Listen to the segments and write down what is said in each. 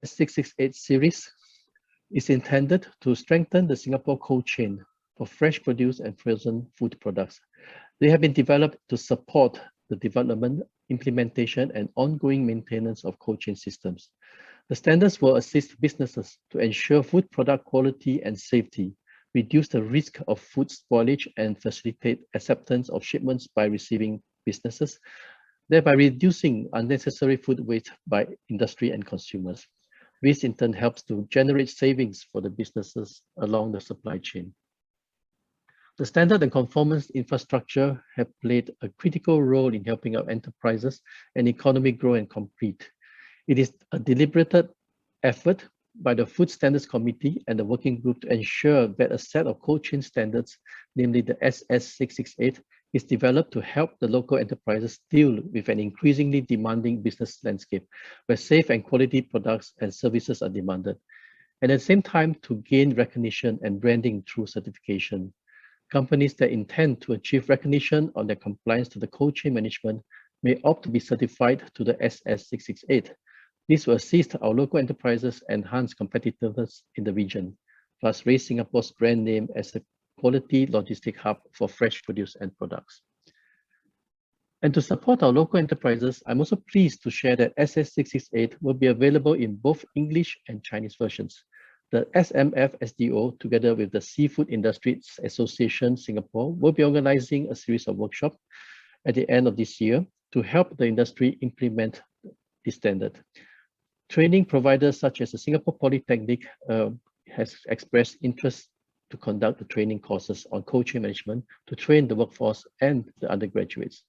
SS668 series is intended to strengthen the Singapore cold chain for fresh produce and frozen food products. They have been developed to support the development, implementation, and ongoing maintenance of cold chain systems. The standards will assist businesses to ensure food product quality and safety, reduce the risk of food spoilage, and facilitate acceptance of shipments by receiving businesses, thereby reducing unnecessary food waste by industry and consumers. This in turn helps to generate savings for the businesses along the supply chain. The standard and conformance infrastructure have played a critical role in helping our enterprises and economy grow and compete. It is a deliberated effort by the Food Standards Committee and the Working Group to ensure that a set of cold chain standards, namely the SS668, is developed to help the local enterprises deal with an increasingly demanding business landscape, where safe and quality products and services are demanded, and at the same time to gain recognition and branding through certification. Companies that intend to achieve recognition on their compliance to the cold chain management may opt to be certified to the SS668. This will assist our local enterprises enhance competitiveness in the region, plus raise Singapore's brand name as a quality logistic hub for fresh produce and products. And to support our local enterprises, I'm also pleased to share that SS668 will be available in both English and Chinese versions. The SMF SDO, together with the Seafood Industries Association Singapore, will be organizing a series of workshops at the end of this year to help the industry implement this standard. Training providers such as the Singapore Polytechnic has expressed interest to conduct the training courses on cold chain management to train the workforce and the undergraduates.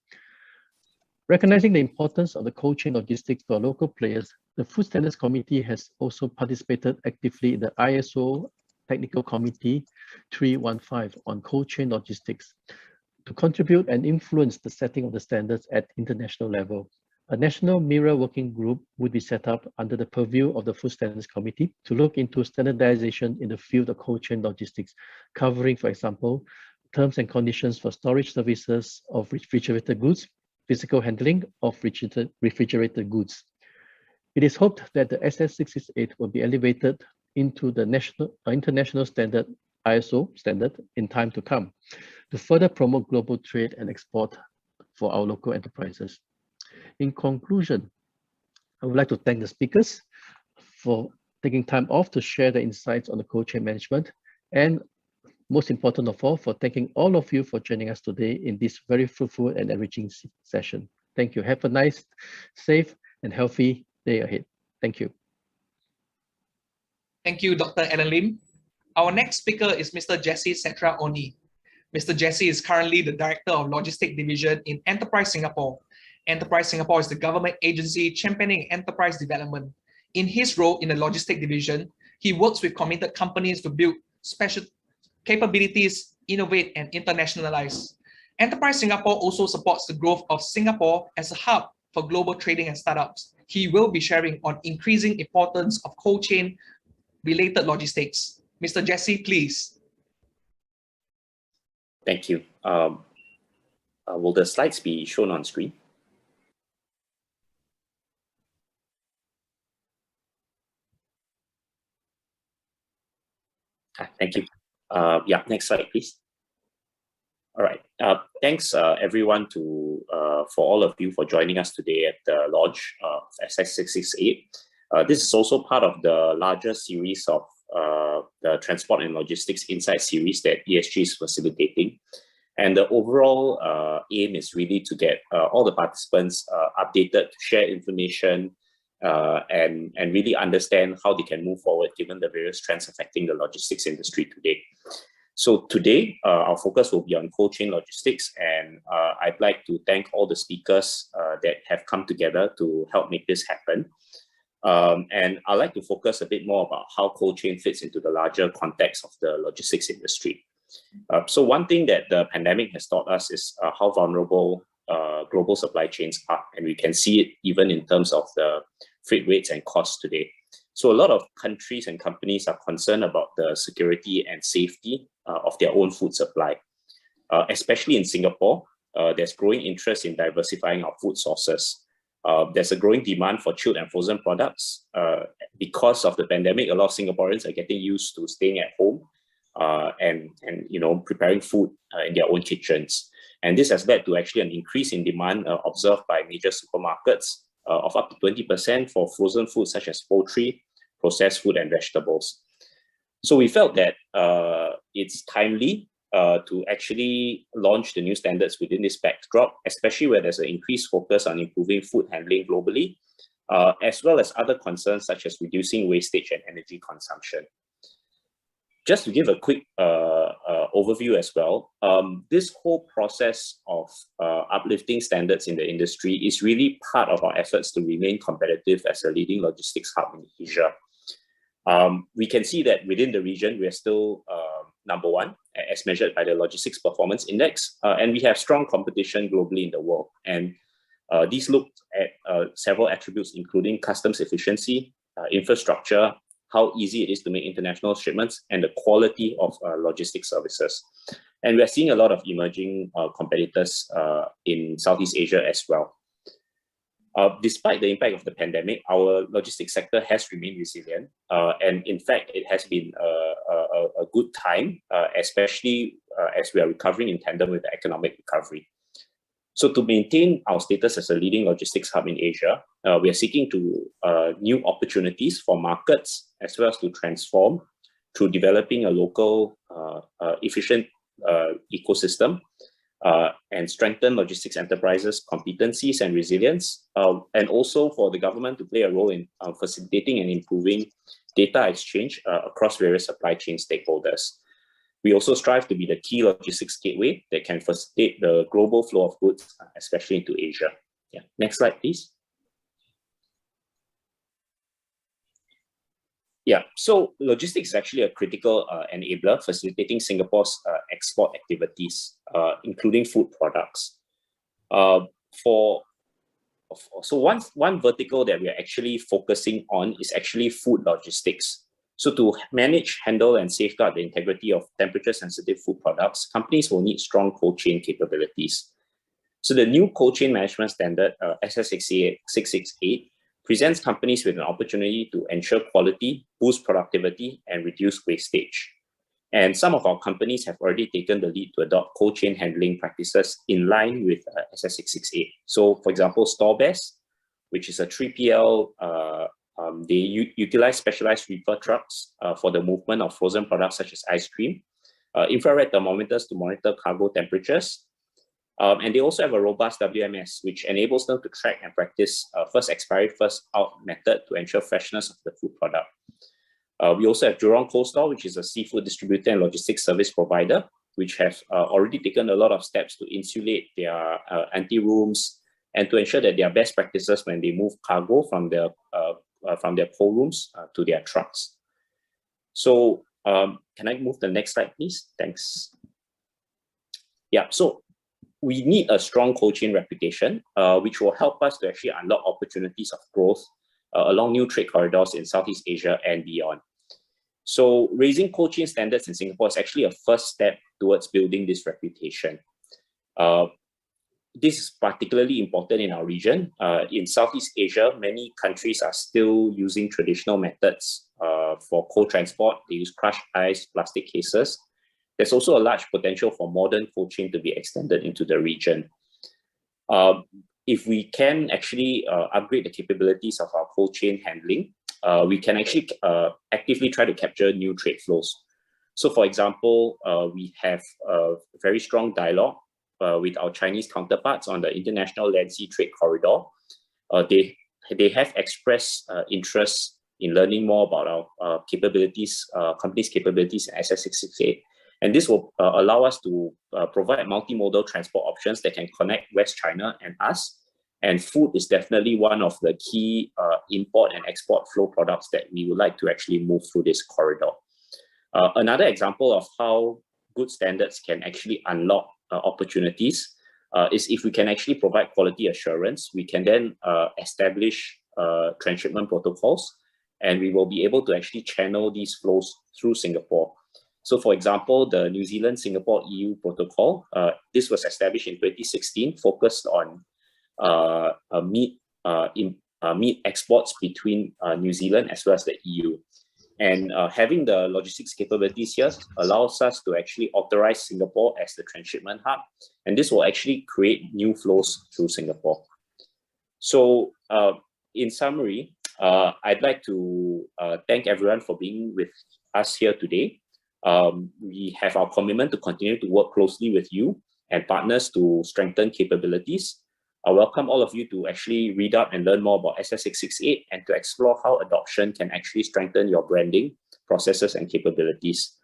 Recognizing the importance of the cold chain logistics to our local players, the Food Standards Committee has also participated actively in the ISO Technical Committee 315 on cold chain logistics to contribute and influence the setting of the standards at international level. A national mirror working group would be set up under the purview of the Food Standards Committee to look into standardization in the field of cold chain logistics, covering, for example, terms and conditions for storage services of refrigerated goods, physical handling of refrigerated goods. It is hoped that the SS668 will be elevated into the international standard ISO standard in time to come to further promote global trade and export for our local enterprises. In conclusion, I would like to thank the speakers for taking time off to share their insights on the cold chain management, and most important of all, for thanking all of you for joining us today in this very fruitful and enriching session. Thank you. Have a nice, safe, and healthy day ahead. Thank you. Thank you, Dr. Alan Lim. Our next speaker is Mr. Jesse Setra Oni. Mr. Jesse is currently the Director of Logistics Division in Enterprise Singapore. Enterprise Singapore is the government agency championing enterprise development. In his role in the Logistics Division, he works with committed companies to build special capabilities, innovate, and internationalize. Enterprise Singapore also supports the growth of Singapore as a hub for global trading and startups. He will be sharing on increasing importance of cold chain related logistics. Mr. Jesse, please. Thank you. Will the slides be shown on screen? Thank you. Yeah, next slide, please. All right. Thanks, everyone, for all of you for joining us today at the launch of SS668. This is also part of the larger series of the Transport and Logistics Insight series that ESG is facilitating. And the overall aim is really to get all the participants updated, to share information, and really understand how they can move forward given the various trends affecting the logistics industry today. So today, our focus will be on cold chain logistics, and I'd like to thank all the speakers that have come together to help make this happen. And I'd like to focus a bit more about how cold chain fits into the larger context of the logistics industry. So one thing that the pandemic has taught us is how vulnerable global supply chains are, and we can see it even in terms of the freight rates and costs today. So a lot of countries and companies are concerned about the security and safety of their own food supply. Especially in Singapore, there's growing interest in diversifying our food sources. There's a growing demand for chilled and frozen products. Because of the pandemic, a lot of Singaporeans are getting used to staying at home and preparing food in their own kitchens. And this has led to actually an increase in demand observed by major supermarkets of up to 20% for frozen foods such as poultry, processed food, and vegetables. So we felt that it's timely to actually launch the new standards within this backdrop, especially where there's an increased focus on improving food handling globally, as well as other concerns such as reducing wastage and energy consumption. Just to give a quick overview as well, this whole process of uplifting standards in the industry is really part of our efforts to remain competitive as a leading logistics hub in Asia. We can see that within the region, we are still number one as measured by the Logistics Performance Index, and we have strong competition globally in the world. And these looked at several attributes, including customs efficiency, infrastructure, how easy it is to make international shipments, and the quality of logistics services. And we're seeing a lot of emerging competitors in Southeast Asia as well. Despite the impact of the pandemic, our logistics sector has remained resilient. And in fact, it has been a good time, especially as we are recovering in tandem with the economic recovery. So to maintain our status as a leading logistics hub in Asia, we are seeking to new opportunities for markets, as well as to transform through developing a local efficient ecosystem and strengthen logistics enterprises' competencies and resilience, and also for the government to play a role in facilitating and improving data exchange across various supply chain stakeholders. We also strive to be the key logistics gateway that can facilitate the global flow of goods, especially into Asia. Yeah. Next slide, please. Yeah, so logistics is actually a critical enabler facilitating Singapore's export activities, including food products. So one vertical that we are actually focusing on is actually food logistics. So to manage, handle, and safeguard the integrity of temperature-sensitive food products, companies will need strong cold chain capabilities. So the new cold chain management standard, SS668, presents companies with an opportunity to ensure quality, boost productivity, and reduce wastage. And some of our companies have already taken the lead to adopt cold chain handling practices in line with SS668. So, for example, StoreBest, which is a 3PL, they utilize specialized reefer trucks for the movement of frozen products such as ice cream, infrared thermometers to monitor cargo temperatures, and they also have a robust WMS, which enables them to track and practice first expiry, first out method to ensure freshness of the food product. We also have Jurong Cold Store, which is a seafood distributor and logistics service provider, which have already taken a lot of steps to insulate their ante-rooms and to ensure that there are best practices when they move cargo from their cold rooms to their trucks. So can I move the next slide, please? Thanks. Yeah, so we need a strong cold chain reputation, which will help us to actually unlock opportunities of growth along new trade corridors in Southeast Asia and beyond. So raising cold chain standards in Singapore is actually a first step towards building this reputation. This is particularly important in our region. In Southeast Asia, many countries are still using traditional methods for cold transport. They use crushed ice, plastic cases. There's also a large potential for modern cold chain to be extended into the region. If we can actually upgrade the capabilities of our cold chain handling, we can actually actively try to capture new trade flows. So for example, we have a very strong dialogue with our Chinese counterparts on the international land sea trade corridor. They have expressed interest in learning more about our capabilities, company's capabilities in SS668. And this will allow us to provide multimodal transport options that can connect West China and us. And food is definitely one of the key import and export flow products that we would like to actually move through this corridor. Another example of how good standards can actually unlock opportunities is if we can actually provide quality assurance, we can then establish transshipment protocols, and we will be able to actually channel these flows through Singapore. So for example, the New Zealand-Singapore EU protocol, this was established in 2016, focused on meat meat exports between New Zealand as well as the EU. And having the logistics capabilities here allows us to actually authorize Singapore as the transshipment hub. And this will actually create new flows through Singapore. So in summary, I'd like to thank everyone for being with us here today. We have our commitment to continue to work closely with you and partners to strengthen capabilities. I welcome all of you to actually read up and learn more about SS668 and to explore how adoption can actually strengthen your branding, processes, and capabilities.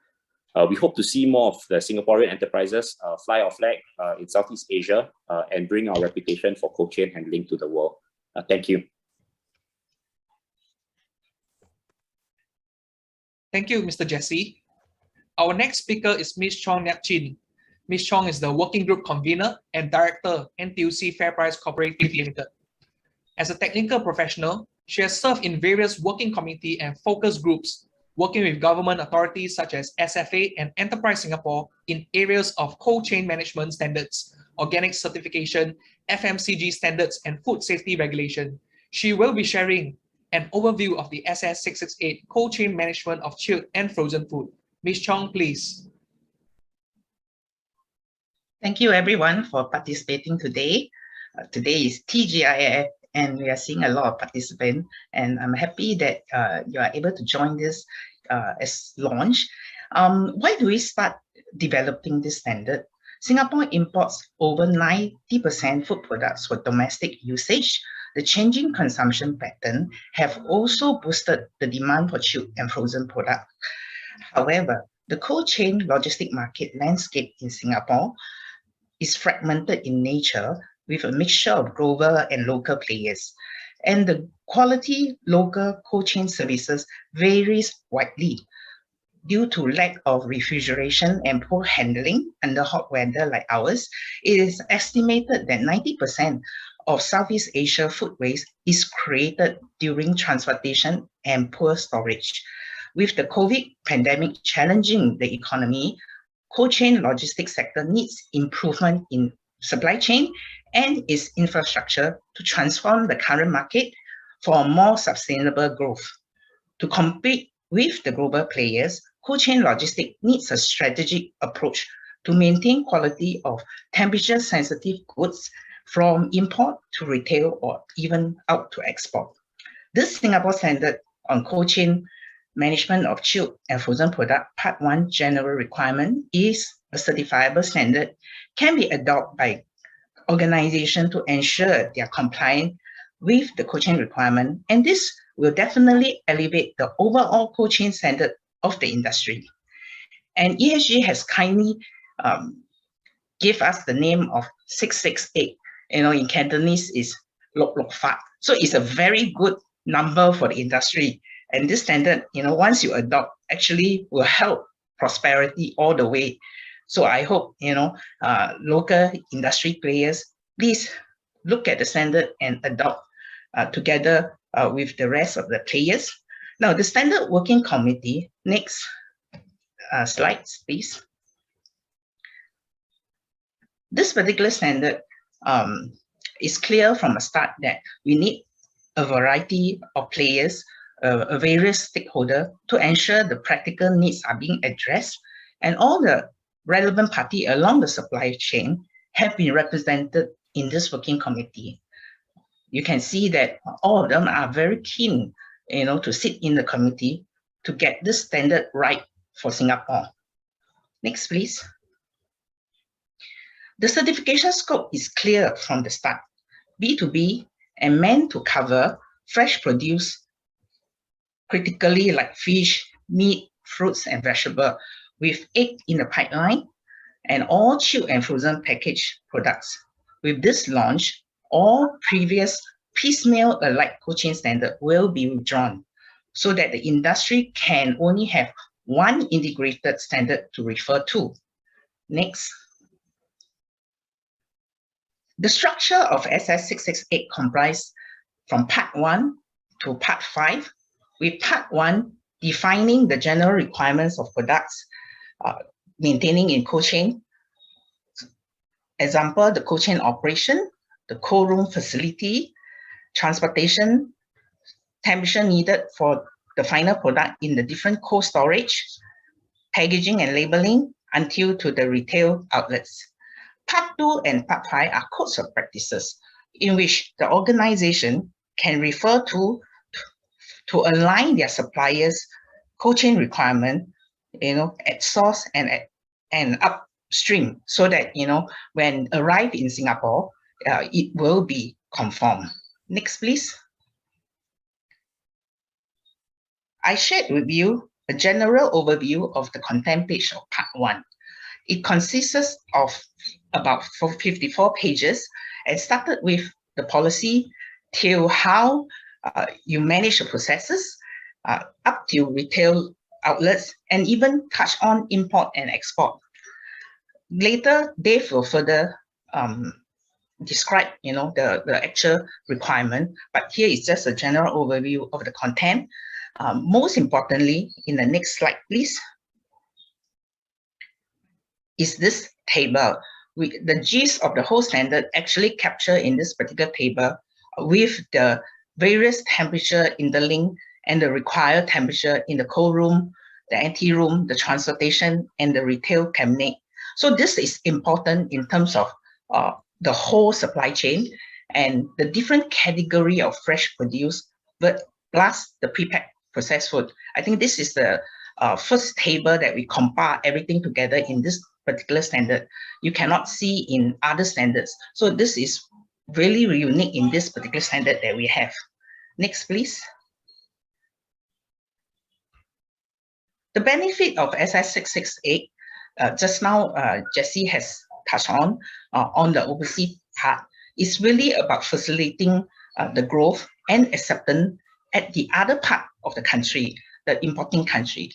We hope to see more of the Singaporean enterprises fly our flag in Southeast Asia and bring our reputation for cold chain handling to the world. Thank you. Thank you, Mr. Jesse. Our next speaker is Ms. Chong Nyap Chin. Ms. Chong is the Working Group Convener and Director, NTUC FairPrice Cooperative Limited. As a technical professional, she has served in various working committee and focus groups, working with government authorities such as SFA and Enterprise Singapore in areas of cold chain management standards, organic certification, FMCG standards, and food safety regulation. She will be sharing an overview of the SS668 cold chain management of chilled and frozen food. Ms. Chong, please. Thank you everyone for participating today. Today is TGIF and we are seeing a lot of participants, and I'm happy that you are able to join this as launch. Why do we start developing this standard? Singapore imports over 90% food products for domestic usage. The changing consumption pattern have also boosted the demand for chilled and frozen products. However, the cold chain logistic market landscape in Singapore is fragmented in nature with a mixture of global and local players. And the quality local cold chain services varies widely due to lack of refrigeration and poor handling under hot weather like ours. It is estimated that 90% of Southeast Asia food waste is created during transportation and poor storage. With the COVID pandemic challenging the economy, cold chain logistics sector needs improvement in supply chain and its infrastructure to transform the current market for more sustainable growth. To compete with the global players, cold chain logistics needs a strategic approach to maintain quality of temperature-sensitive goods from import to retail or even out to export. This Singapore standard on cold chain management of chilled and frozen product, Part 1 General Requirement, is a certifiable standard, can be adopted by organizations to ensure they are compliant with the cold chain requirement, and this will definitely elevate the overall cold chain standard of the industry. And ESG has kindly give us the name of 668. In Cantonese is Lok Lok Fat. So it's a very good number for the industry. And this standard, once you adopt, actually will help prosperity all the way. So I hope, local industry players, please look at the standard and adopt together with the rest of the players. Now, the Standard Working Committee, next slides, please. This particular standard is clear from the start that we need a variety of players, various stakeholders to ensure the practical needs are being addressed, and all the relevant parties along the supply chain have been represented in this working committee. You can see that all of them are very keen, to sit in the committee to get this standard right for Singapore. Next, please. The certification scope is clear from the start, B2B, and meant to cover fresh produce, critically like fish, meat, fruits, and vegetables, with egg in the pipeline, and all chilled and frozen packaged products. With this launch, all previous piecemeal alike cold chain standard will be withdrawn so that the industry can only have one integrated standard to refer to. Next. The structure of SS668 comprises from Part 1 to Part 5, with Part 1 defining the general requirements of products maintaining in cold chain. Example, the cold chain operation, the cold room facility, transportation, temperature needed for the final product in the different cold storage, packaging and labeling until to the retail outlets. Part 2 and Part 5 are codes of practices in which the organization can refer to align their suppliers' cold chain requirement, at source and upstream, so that when arrive in Singapore, it will be conform. Next, please. I shared with you a general overview of the content page of Part 1. It consists of about 54 pages and started with the policy till how you manage the processes up to retail outlets, and even touch on import and export. Later, Dave will further describe the actual requirement, but here is just a general overview of the content. Most importantly, in the next slide, please, is this table. The gist of the whole standard actually captured in this particular table with the various temperature in the link and the required temperature in the cold room, the ante room, the transportation, and the retail cabinet. So this is important in terms of the whole supply chain and the different category of fresh produce, but plus the prepacked processed food. I think this is the first table that we compare everything together in this particular standard. You cannot see in other standards. So this is really unique in this particular standard that we have. Next, please. The benefit of SS668, just now Jessie has touched on the overseas part, is really about facilitating the growth and acceptance at the other part of the country, the importing country.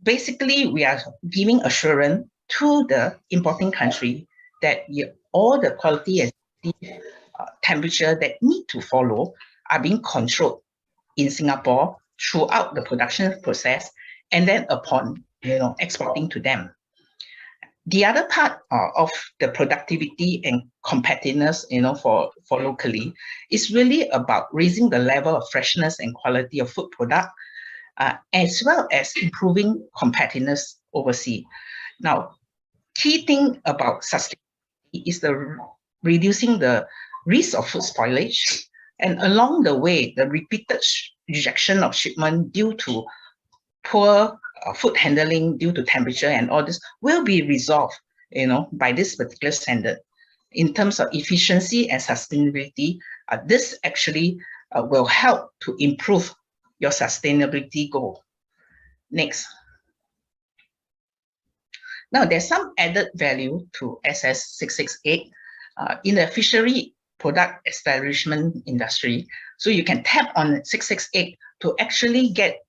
Basically, we are giving assurance to the importing country that all the quality and temperature that need to follow are being controlled in Singapore throughout the production process, and then upon exporting to them. The other part of the productivity and competitiveness for locally is really about raising the level of freshness and quality of food product, as well as improving competitiveness overseas. Now, key thing about sustainability is the reducing the risk of food spoilage, and along the way, the repeated rejection of shipment due to poor food handling due to temperature and all this will be resolved, by this particular standard. In terms of efficiency and sustainability, this actually will help to improve your sustainability goal. Next. Now, there's some added value to SS668 in the fishery product establishment industry. So you can tap on 668 to actually get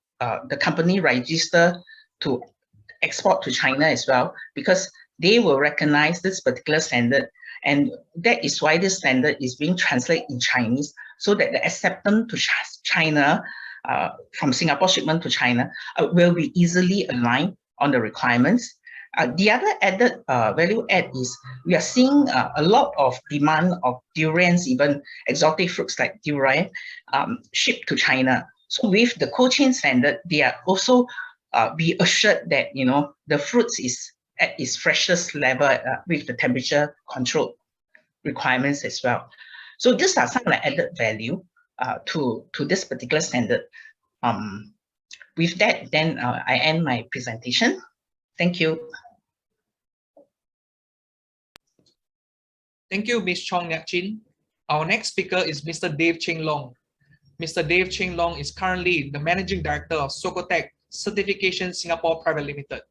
the company register to export to China as well, because they will recognize this particular standard. And that is why this standard is being translated in Chinese, so that the acceptance to China, from Singapore shipment to China, will be easily aligned on the requirements. The other added value add is we are seeing a lot of demand of durians, even exotic fruits like durian, shipped to China. So with the cold chain standard, they are also be assured that the fruits is at its freshest level with the temperature control requirements as well. So these are some of the added value to this particular standard. With that, then I end my presentation. Thank you. Thank you, Ms. Chong Nhat Chin. Our next speaker is Mr. Dave Cheng Long. Mr. Dave Cheng Long is currently the Managing Director of Sokotech Certification Singapore Private Limited.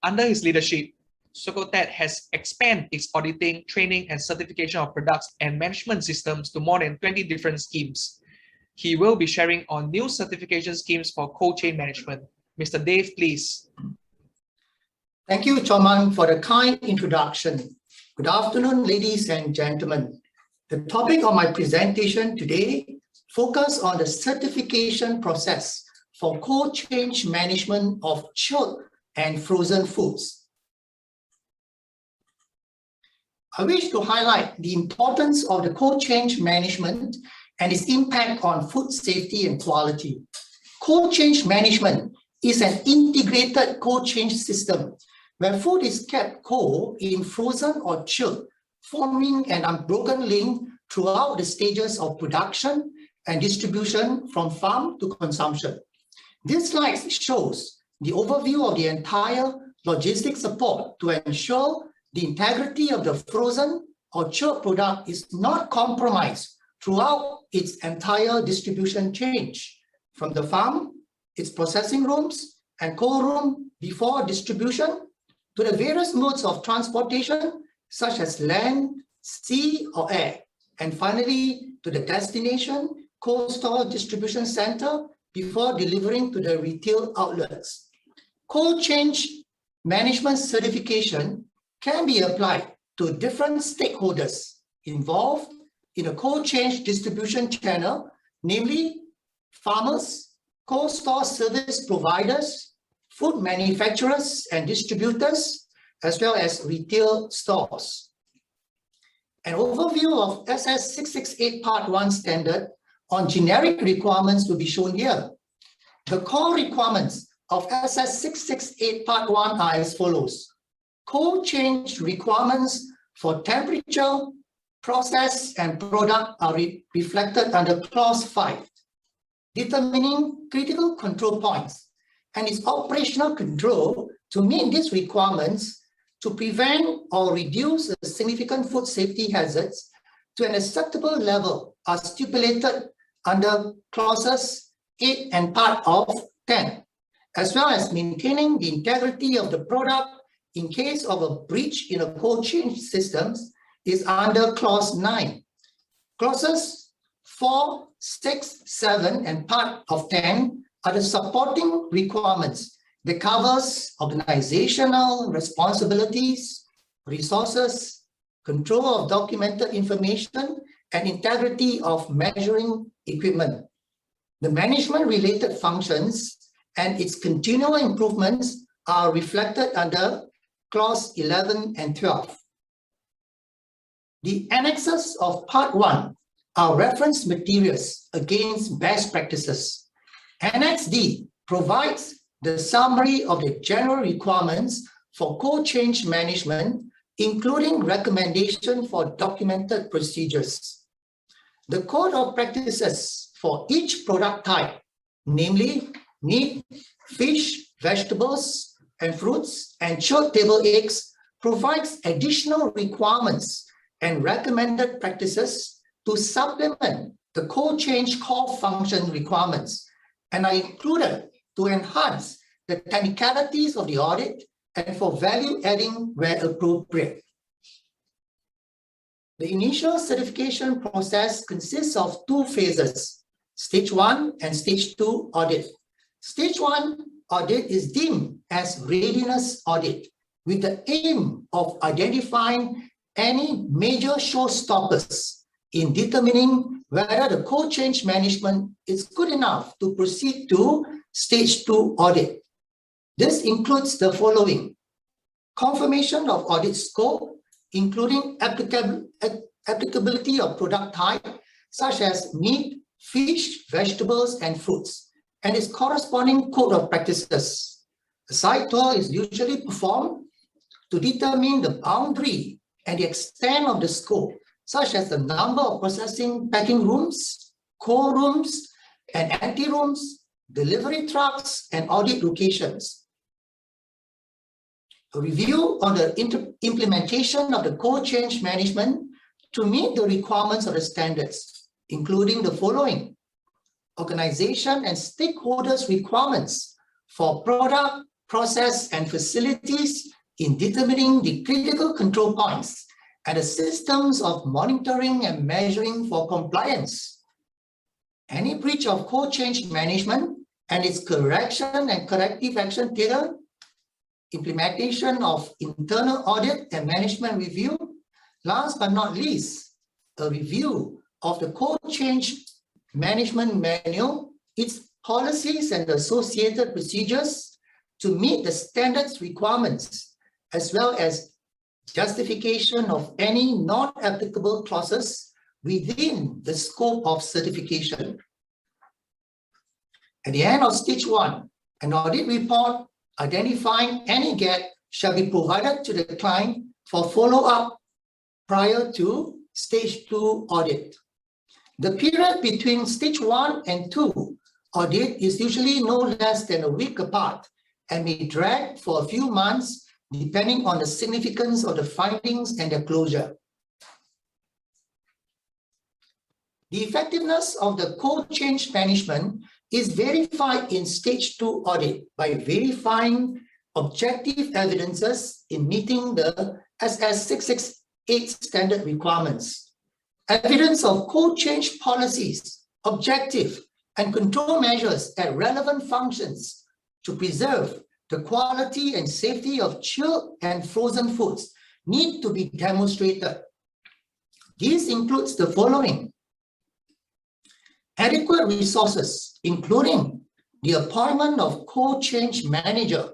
Under his leadership, Sokotech has expanded its auditing, training, and certification of products and management systems to more than 20 different schemes. He will be sharing on new certification schemes for cold chain management. Mr. Dave, please. Thank you, Choman, for the kind introduction. Good afternoon, ladies and gentlemen. The topic of my presentation today focuses on the certification process for cold chain management of chilled and frozen foods. I wish to highlight the importance of the cold chain management and its impact on food safety and quality. Cold chain management is an integrated cold chain system where food is kept cold in frozen or chilled, forming an unbroken link throughout the stages of production and distribution from farm to consumption. This slide shows the overview of the entire logistic support to ensure the integrity of the frozen or chilled product is not compromised throughout its entire distribution chain, from the farm, its processing rooms and cold room before distribution, to the various modes of transportation such as land, sea or air, and finally to the destination cold store distribution center before delivering to the retail outlets. Cold chain management certification can be applied to different stakeholders involved in a cold chain distribution channel, namely farmers, cold store service providers, food manufacturers and distributors, as well as retail stores. An overview of SS 668 Part 1 standard on generic requirements will be shown here. The core requirements of SS 668 Part 1 are as follows. Cold chain requirements for temperature, process, and product are reflected under Clause 5, determining critical control points and its operational control to meet these requirements to prevent or reduce the significant food safety hazards to an acceptable level are stipulated under Clauses 8 and part of 10, as well as maintaining the integrity of the product in case of a breach in a cold chain systems is under Clause 9. Clauses 4, 6, 7, and part of 10 are the supporting requirements that covers organizational responsibilities, resources, control of documented information, and integrity of measuring equipment. The management-related functions and its continual improvements are reflected under Clause 11 and 12. The annexes of Part 1 are reference materials against best practices. Annex D provides the summary of the general requirements for cold chain management, including recommendation for documented procedures. The code of practices for each product type, namely meat, fish, vegetables, and fruits, and chilled table eggs, provides additional requirements and recommended practices to supplement the cold chain core function requirements and are included to enhance the technicalities of the audit and for value adding where appropriate. The initial certification process consists of two phases, Stage 1 and Stage 2 audit. Stage 1 audit is deemed as readiness audit with the aim of identifying any major showstoppers in determining whether the cold chain management is good enough to proceed to Stage 2 audit. This includes the following: confirmation of audit scope, including applicability of product type, such as meat, fish, vegetables, and fruits, and its corresponding code of practices. A site tour is usually performed to determine the boundary and the extent of the scope, such as the number of processing packing rooms, cold rooms, and empty rooms, delivery trucks, and audit locations. A review on the implementation of the cold chain management to meet the requirements of the standards, including the following: organization and stakeholders' requirements for product, process, and facilities in determining the critical control points and the systems of monitoring and measuring for compliance. Any breach of cold chain management and its correction and corrective action taken, implementation of internal audit and management review. Last but not least, a review of the cold chain management manual, its policies and associated procedures to meet the standards requirements, as well as justification of any non-applicable clauses within the scope of certification. At the end of stage 1, an audit report identifying any gap shall be provided to the client for follow-up prior to stage 2 audit. The period between stage 1 and 2 audit is usually no less than a week apart and may drag for a few months depending on the significance of the findings and their closure. The effectiveness of the code change management is verified in stage 2 audit by verifying objective evidences in meeting the SS 668 standard requirements. Evidence of code change policies, objective, and control measures at relevant functions to preserve the quality and safety of chilled and frozen foods need to be demonstrated. This includes the following: adequate resources, including the appointment of code change manager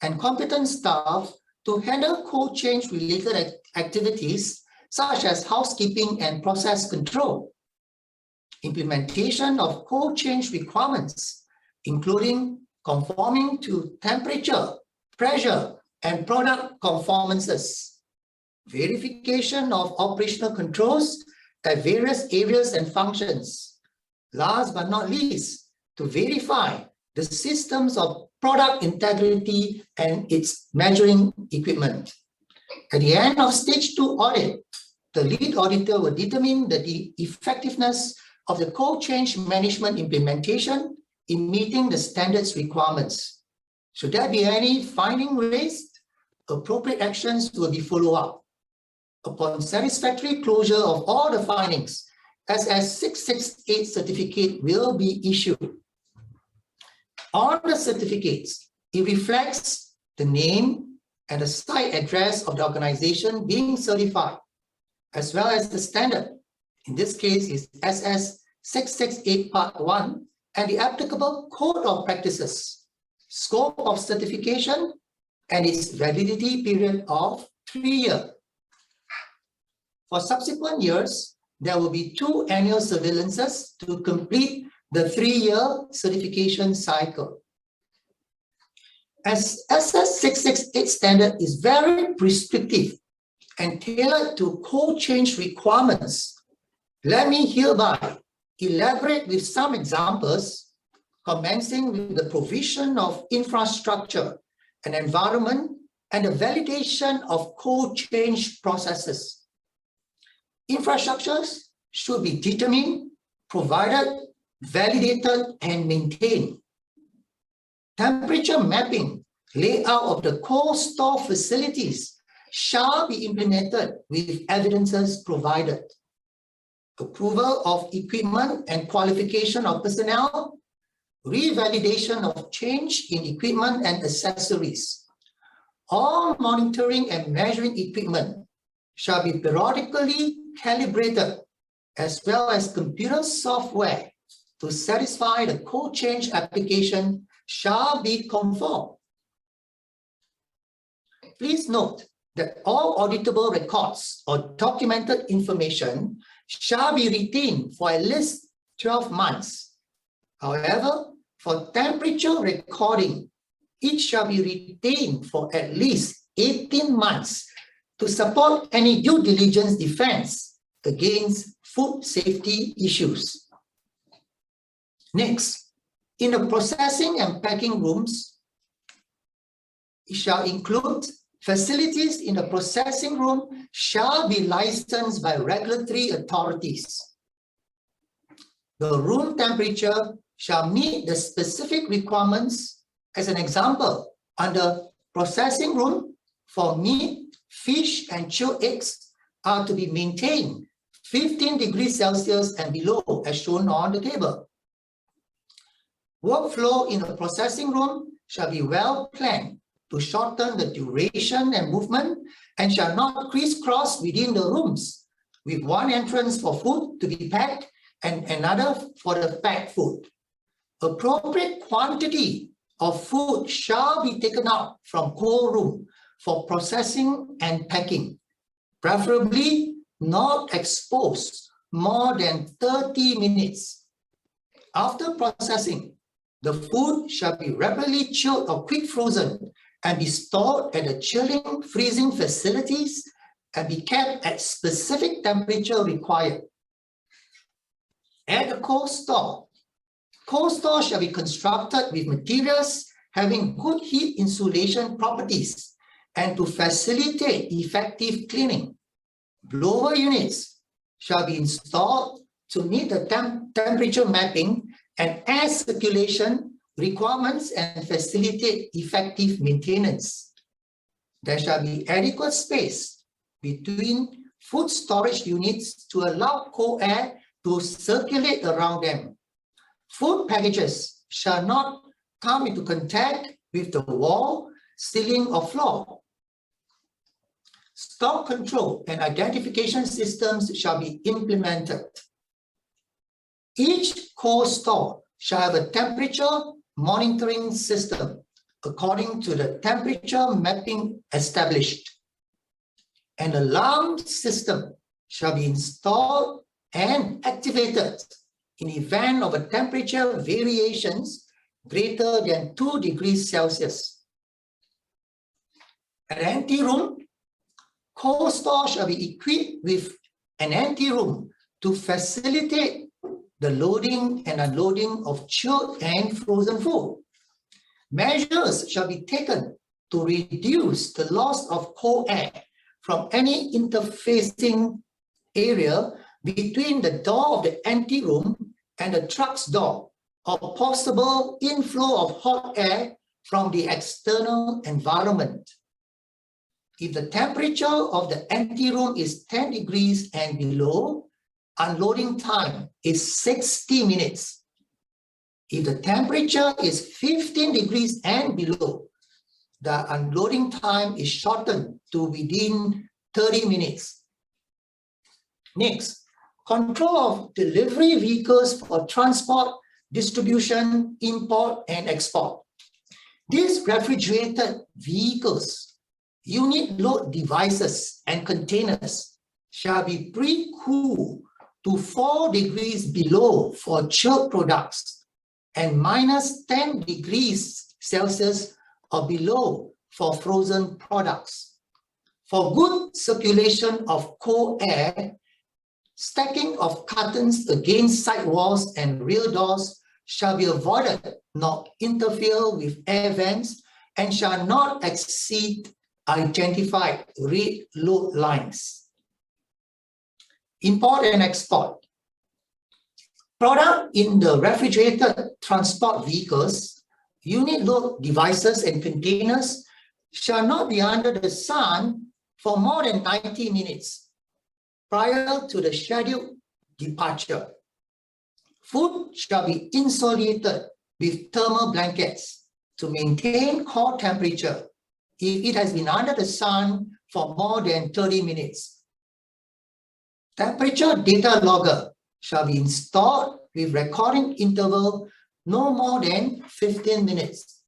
and competent staff to handle code change related activities such as housekeeping and process control. Implementation of code change requirements, including conforming to temperature, pressure, and product conformances. Verification of operational controls at various areas and functions. Last but not least, to verify the systems of product integrity and its measuring equipment. At the end of stage 2 audit, the lead auditor will determine the effectiveness of the code change management implementation in meeting the standards requirements. Should there be any finding raised, appropriate actions will be followed up. Upon satisfactory closure of all the findings, SS 668 certificate will be issued. On the certificates, it reflects the name and the site address of the organization being certified, as well as the standard. In this case, is SS 668 Part 1 and the applicable code of practices, scope of certification, and its validity period of 3 years. For subsequent years, there will be 2 annual surveillances to complete the 3-year certification cycle. As SS 668 standard is very prescriptive and tailored to code change requirements, let me hereby elaborate with some examples, commencing with the provision of infrastructure and environment and the validation of code change processes. Infrastructures should be determined, provided, validated, and maintained. Temperature mapping, layout of the cold store facilities shall be implemented with evidences provided. Approval of equipment and qualification of personnel, revalidation of change in equipment and accessories. All monitoring and measuring equipment shall be periodically calibrated, as well as computer software to satisfy the code change application shall be conformed. Please note that all auditable records or documented information shall be retained for at least 12 months. However, for temperature recording, it shall be retained for at least 18 months to support any due diligence defense against food safety issues. Next, in the processing and packing rooms, it shall include facilities in the processing room shall be licensed by regulatory authorities. The room temperature shall meet the specific requirements. As an example, under processing room, for meat, fish, and chilled eggs are to be maintained 15 degrees Celsius and below, as shown on the table. Workflow in the processing room shall be well planned to shorten the duration and movement and shall not crisscross within the rooms, with one entrance for food to be packed and another for the packed food. Appropriate quantity of food shall be taken out from cold room for processing and packing, preferably not exposed more than 30 minutes. After processing, the food shall be rapidly chilled or quick frozen and be stored at the chilling, freezing facilities and be kept at specific temperature required. At a cold store shall be constructed with materials having good heat insulation properties and to facilitate effective cleaning. Blower units shall be installed to meet the temperature mapping and air circulation requirements and facilitate effective maintenance. There shall be adequate space between food storage units to allow cold air to circulate around them. Food packages shall not come into contact with the wall, ceiling, or floor. Stock control and identification systems shall be implemented. Each cold store shall have a temperature monitoring system according to the temperature mapping established. An alarm system shall be installed and activated in event of a temperature variations greater than 2 degrees Celsius. At an empty room, cold store shall be equipped with an empty room to facilitate the loading and unloading of chilled and frozen food. Measures shall be taken to reduce the loss of cold air from any interfacing area between the door of the empty room and the truck's door, or possible inflow of hot air from the external environment. If the temperature of the empty room is 10 degrees and below, unloading time is 60 minutes. If the temperature is 15 degrees and below, the unloading time is shortened to within 30 minutes. Next, control of delivery vehicles for transport, distribution, import, and export. These refrigerated vehicles, unit load devices, and containers shall be pre-cooled to 4 degrees below for chilled products and minus 10 degrees Celsius or below for frozen products. For good circulation of cold air, stacking of cartons against side walls and rear doors shall be avoided, not interfere with air vents, and shall not exceed identified red load lines. Import and export. Product in the refrigerated transport vehicles, unit load devices, and containers shall not be under the sun for more than 90 minutes prior to the scheduled departure. Food shall be insulated with thermal blankets to maintain core temperature if it has been under the sun for more than 30 minutes. Temperature data logger shall be installed with recording interval no more than 15 minutes.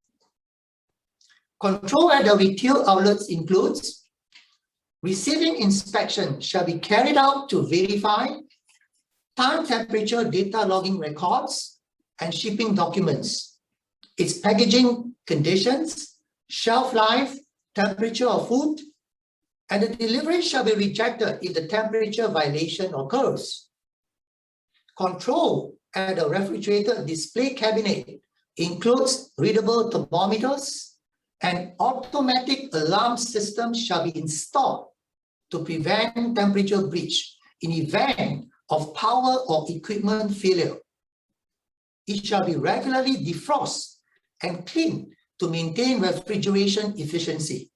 Control at the retail outlets includes receiving inspection shall be carried out to verify time temperature data logging records and shipping documents, its packaging conditions, shelf life, temperature of food, and the delivery shall be rejected if the temperature violation occurs. Control at the refrigerated display cabinet includes readable thermometers, and automatic alarm systems shall be installed to prevent temperature breach in event of power or equipment failure. It shall be regularly defrosted and cleaned to maintain refrigeration efficiency.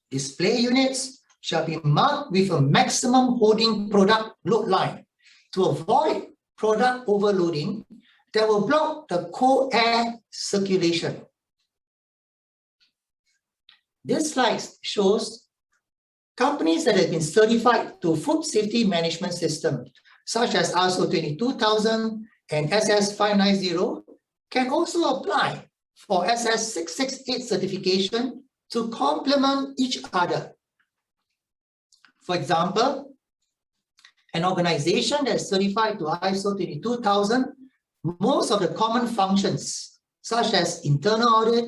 Display units shall be marked with a maximum holding product load line to avoid product overloading that will block the cold air circulation. This slide shows companies that have been certified to food safety management system, such as ISO 22000 and SS 590, can also apply for SS 668 certification to complement each other. For example, an organization that's certified to ISO 22000, most of the common functions, such as internal audit,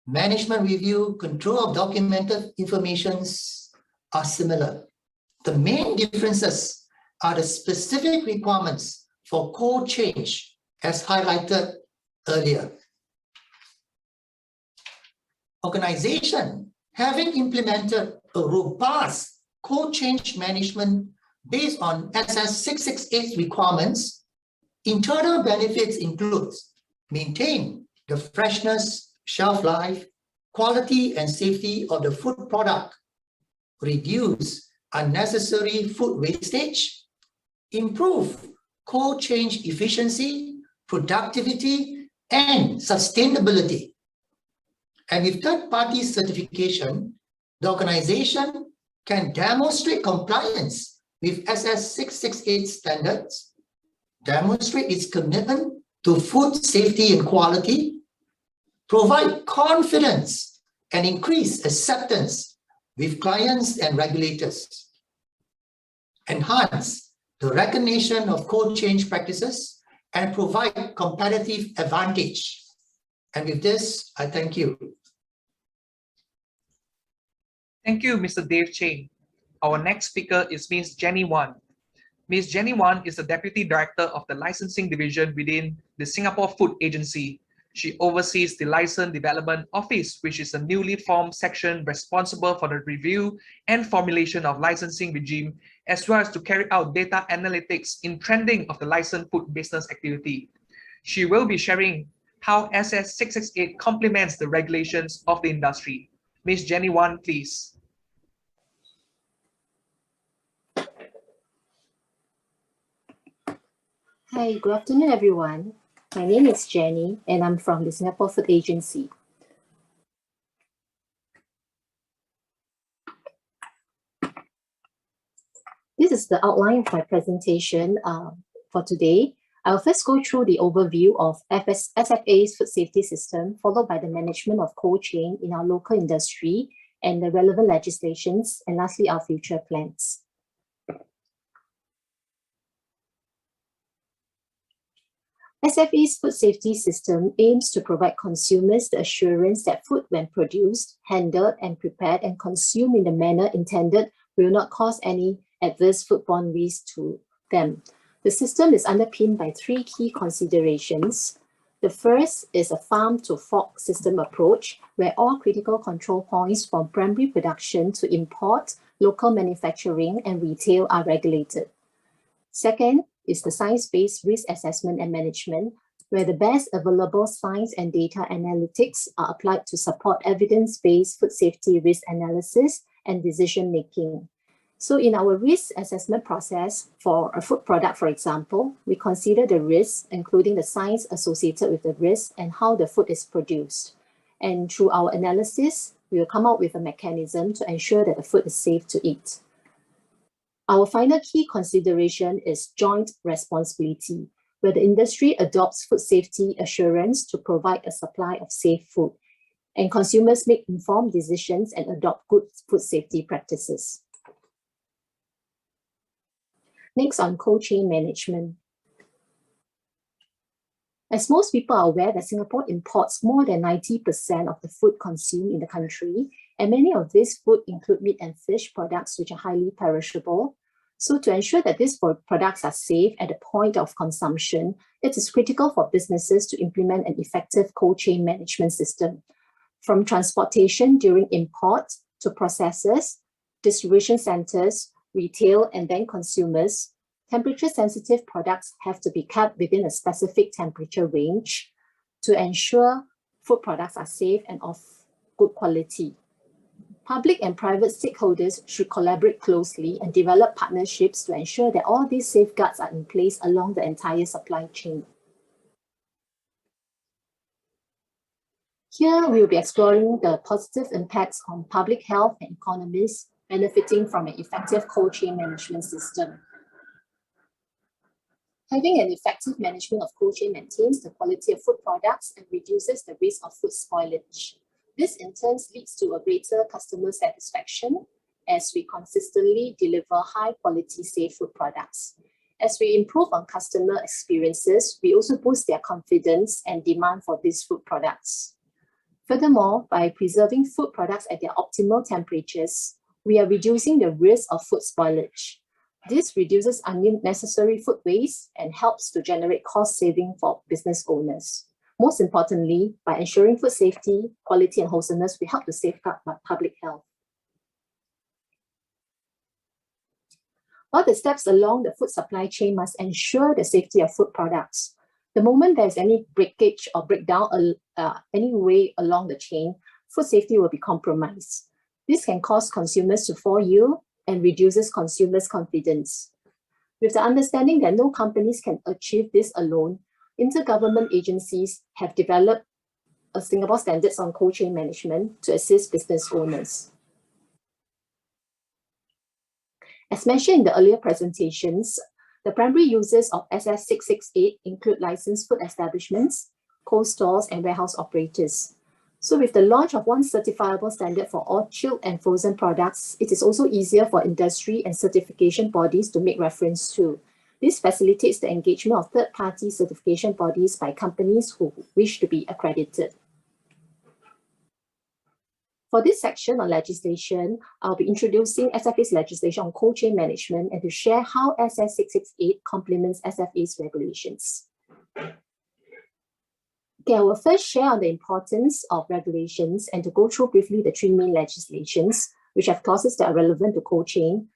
management review, control of documented information are similar. The main differences are the specific requirements for code change, as highlighted earlier. Organization having implemented a robust code change management based on SS668 requirements, internal benefits include maintain the freshness, shelf life, quality and safety of the food product, reduce unnecessary food wastage, improve cold change efficiency, productivity, and sustainability. And with third-party certification, the organization can demonstrate compliance with SS668 standards, demonstrate its commitment to food safety and quality, provide confidence and increase acceptance with clients and regulators, enhance the recognition of code change practices, and provide competitive advantage. And with this, I thank you. Thank you, Mr. Dave Chain. Our next speaker is Ms. Jenny Wan. Ms. Jenny Wan is the Deputy Director of the Licensing Division within the Singapore Food Agency. She oversees the License Development Office, which is a newly formed section responsible for the review and formulation of licensing regime, as well as to carry out data analytics in trending of the licensed food business activity. She will be sharing how SS668 complements the regulations of the industry. Ms. Jenny Wan, please. Hi, good afternoon, everyone. My name is Jenny, and I'm from the Singapore Food Agency. This is the outline of my presentation for today. I'll first go through the overview of SFA's food safety system, followed by the management of cold chain in our local industry and the relevant legislations, and lastly, our future plans. SFA's food safety system aims to provide consumers the assurance that food, when produced, handled, and prepared and consumed in the manner intended, will not cause any adverse foodborne risk to them. The system is underpinned by three key considerations. The first is a farm-to-fork system approach, where all critical control points from primary production to import, local manufacturing, and retail are regulated. Second is the science-based risk assessment and management, where the best available science and data analytics are applied to support evidence-based food safety risk analysis and decision-making. So in our risk assessment process for a food product, for example, we consider the risks, including the science associated with the risk and how the food is produced. And through our analysis, we will come up with a mechanism to ensure that the food is safe to eat. Our final key consideration is joint responsibility, where the industry adopts food safety assurance to provide a supply of safe food, and consumers make informed decisions and adopt good food safety practices. Next, on cold chain management. As most people are aware that Singapore imports more than 90% of the food consumed in the country, and many of these food include meat and fish products which are highly perishable. So to ensure that these products are safe at the point of consumption, it is critical for businesses to implement an effective cold chain management system. From transportation during import to processors, distribution centers, retail, and then consumers, temperature-sensitive products have to be kept within a specific temperature range to ensure food products are safe and of good quality. Public and private stakeholders should collaborate closely and develop partnerships to ensure that all these safeguards are in place along the entire supply chain. Here, we will be exploring the positive impacts on public health and economies benefiting from an effective cold chain management system. Having an effective management of cold chain maintains the quality of food products and reduces the risk of food spoilage. This in turn leads to a greater customer satisfaction, and it is critical for businesses to implement an effective cold chain management system. From transportation during import to processors, distribution centers, retail, and then consumers, temperature-sensitive products have to be kept within a specific temperature range to ensure food products are safe and of good quality. Public and private stakeholders should collaborate closely and develop partnerships to ensure that all these safeguards are in place along the entire supply chain. as we consistently deliver high-quality, safe food products. As we improve on customer experiences, we also boost their confidence and demand for these food products. Furthermore, by preserving food products at their optimal temperatures, we are reducing the risk of food spoilage. This reduces unnecessary food waste and helps to generate cost saving for business owners. Most importantly, by ensuring food safety, quality, and wholesomeness, we help to safeguard public health. All the steps along the food supply chain must ensure the safety of food products. The moment there's any breakage or breakdown any way along the chain, food safety will be compromised. This can cause consumers to fall ill and reduces consumers' confidence. With the understanding that no companies can achieve this alone, intergovernment agencies have developed a Singapore Standards on Cold Chain Management to assist business owners. As mentioned in the earlier presentations, the primary users of SS668 include licensed food establishments, cold stores, and warehouse operators. So with the launch of one certifiable standard for all chilled and frozen products, it is also easier for industry and certification bodies to make reference to. This facilitates the engagement of third-party certification bodies by companies who wish to be accredited. For this section on legislation, I'll be introducing SFA's legislation on cold chain management and to share how SS668 complements SFA's regulations. Okay, I will first share on the importance of regulations and to go through briefly the three main legislations, which have clauses that are relevant to cold chain.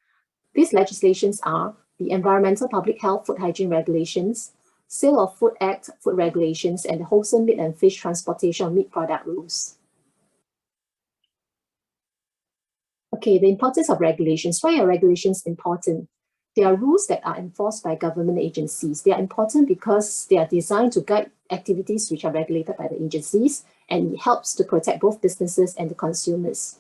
These legislations are the Environmental Public Health Food Hygiene Regulations, Sale of Food Act Food Regulations, and the Wholesome Meat and Fish Transportation of Meat Product Rules. Okay, the importance of regulations. Why are regulations important? They are rules that are enforced by government agencies. They are important because they are designed to guide activities which are regulated by the agencies, and it helps to protect both businesses and the consumers.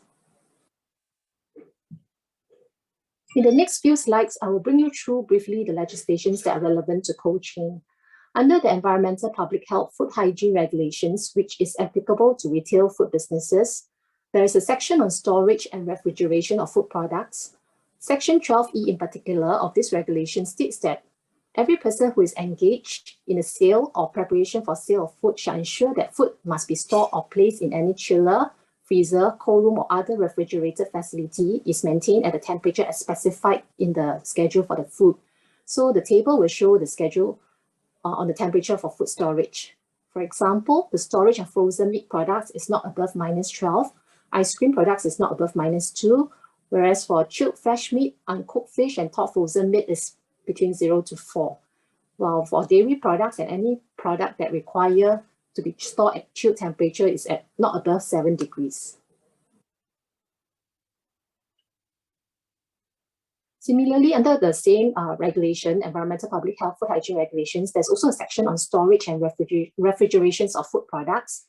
In the next few slides, I will bring you through briefly the legislations that are relevant to cold chain. Under the Environmental Public Health Food Hygiene Regulations, which is applicable to retail food businesses, there is a section on storage and refrigeration of food products. Section 12E in particular of this regulation states that every person who is engaged in a sale or preparation for sale of food shall ensure that food must be stored or placed in any chiller, freezer, cold room, or other refrigerated facility is maintained at a temperature as specified in the schedule for the food. So the table will show the schedule on the temperature for food storage. For example, the storage of frozen meat products is not above -12. Ice cream products is not above -2, whereas for chilled fresh meat, uncooked fish, and thawed frozen meat is between 0 to 4. While for dairy products and any product that require to be stored at chilled temperature is at not above 7 degrees. Similarly, under the same regulation, Environmental Public Health Food Hygiene Regulations, there's also a section on storage and refrigerations of food products.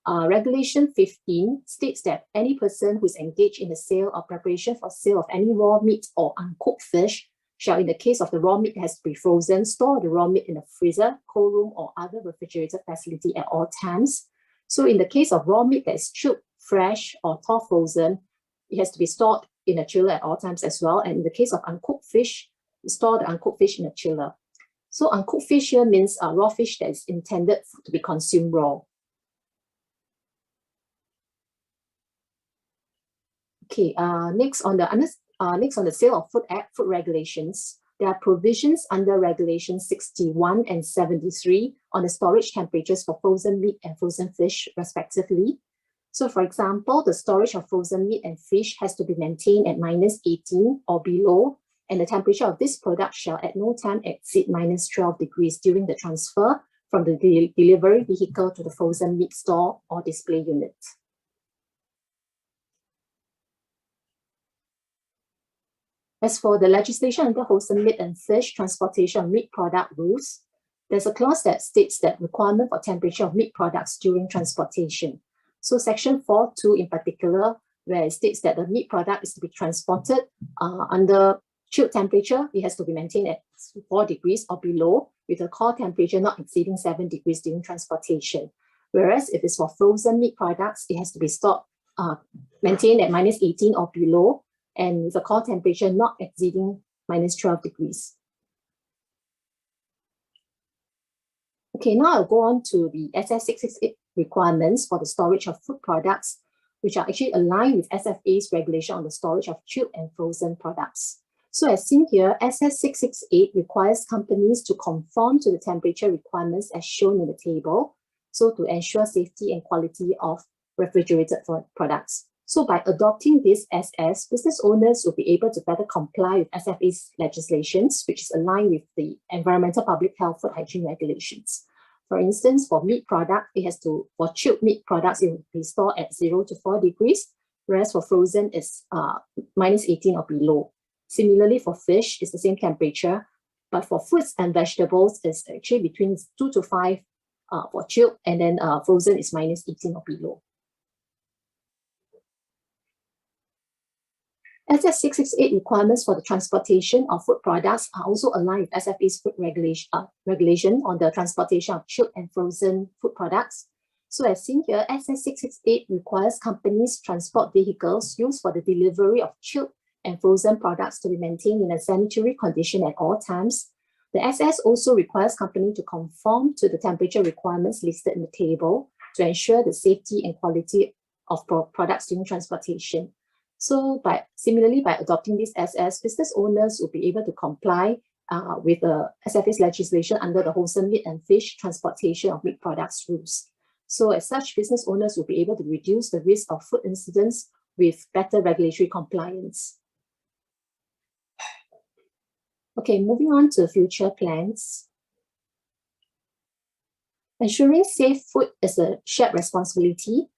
Regulation 15 states that any person who is engaged in the sale or preparation for sale of any raw meat or uncooked fish shall, in the case of the raw meat has to be frozen, store the raw meat in a freezer, cold room, or other refrigerated facility at all times. So in the case of raw meat that is chilled, fresh, or thaw frozen, it has to be stored in a chiller at all times as well. And in the case of uncooked fish, we store the uncooked fish in a chiller. So uncooked fish here means raw fish that is intended to be consumed raw. Okay, next on the Sale of Food Act Food Regulations, there are provisions under Regulation 61 and 73 on the storage temperatures for frozen meat and frozen fish, respectively. So, for example, the storage of frozen meat and fish has to be maintained at -18 or below, and the temperature of this product shall at no time exceed -12 degrees during the transfer from the delivery vehicle to the frozen meat store or display unit. As for the legislation under Wholesome Meat and Fish Transportation of Meat Product Rules, there's a clause that states that requirement for temperature of meat products during transportation. So section 4.2 in particular, where it states that the meat product is to be transported under chilled temperature, it has to be maintained at 4 degrees or below, with a core temperature not exceeding 7 degrees during transportation. Whereas if it's for frozen meat products, it has to be stored, maintained at -18 or below, and with a core temperature not exceeding -12 degrees. Okay, now I'll go on to the SS668 requirements for the storage of food products, which are actually aligned with SFA's regulation on the storage of chilled and frozen products. So as seen here, SS668 requires companies to conform to the temperature requirements as shown in the table, so to ensure safety and quality of refrigerated products. So by adopting this SS, business owners will be able to better comply with SFA's legislations, which is aligned with the Environmental Public Health Food Hygiene regulations. For instance, for meat product, for chilled meat products, it will be stored at 0 to 4 degrees, whereas for frozen, it's -18 or below. Similarly, for fish, it's the same temperature, but for fruits and vegetables, it's actually between 2 to 5 for chilled, and then frozen is -18 or below. SS668 requirements for the transportation of food products are also aligned with SFA's food regulation on the transportation of chilled and frozen food products. So as seen here, SS668 requires companies transport vehicles used for the delivery of chilled and frozen products to be maintained in a sanitary condition at all times. The SS also requires companies to conform to the temperature requirements listed in the table to ensure the safety and quality of products during transportation. So similarly, by adopting this SS, business owners will be able to comply with the SFA's legislation under the Wholesome Meat and Fish Transportation of Meat Products rules. So as such, business owners will be able to reduce the risk of food incidents with better regulatory compliance. Okay, moving on to future plans. Ensuring safe food is a shared responsibility,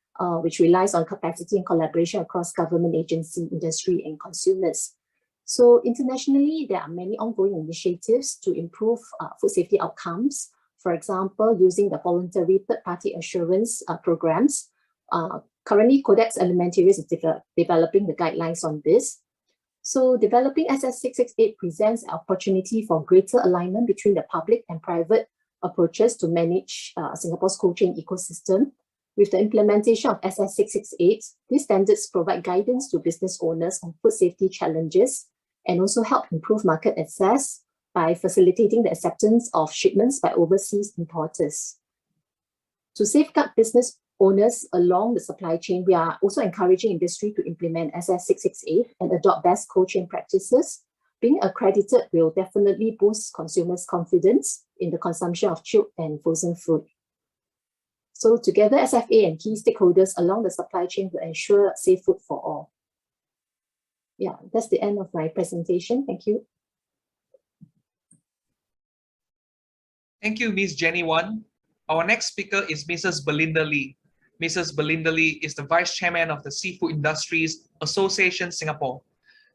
which relies on capacity and collaboration across government agency, industry, and consumers. So internationally, there are many ongoing initiatives to improve food safety outcomes. For example, using the voluntary third-party assurance programs. Currently, Codex Alimentarius is developing the guidelines on this. So developing SS668 presents an opportunity for greater alignment between the public and private approaches to manage Singapore's cold chain ecosystem. With the implementation of SS668, these standards provide guidance to business owners on food safety challenges and also help improve market access by facilitating the acceptance of shipments by overseas importers. To safeguard business owners along the supply chain, we are also encouraging industry to implement SS668 and adopt best cold chain practices. Being accredited will definitely boost consumers' confidence in the consumption of chilled and frozen food. So together, SFA and key stakeholders along the supply chain will ensure safe food for all. Yeah, that's the end of my presentation. Thank you. Thank you, Ms. Jenny Wan. Our next speaker is Mrs. Belinda Lee. Mrs. Belinda Lee is the Vice Chairman of the Seafood Industries Association Singapore.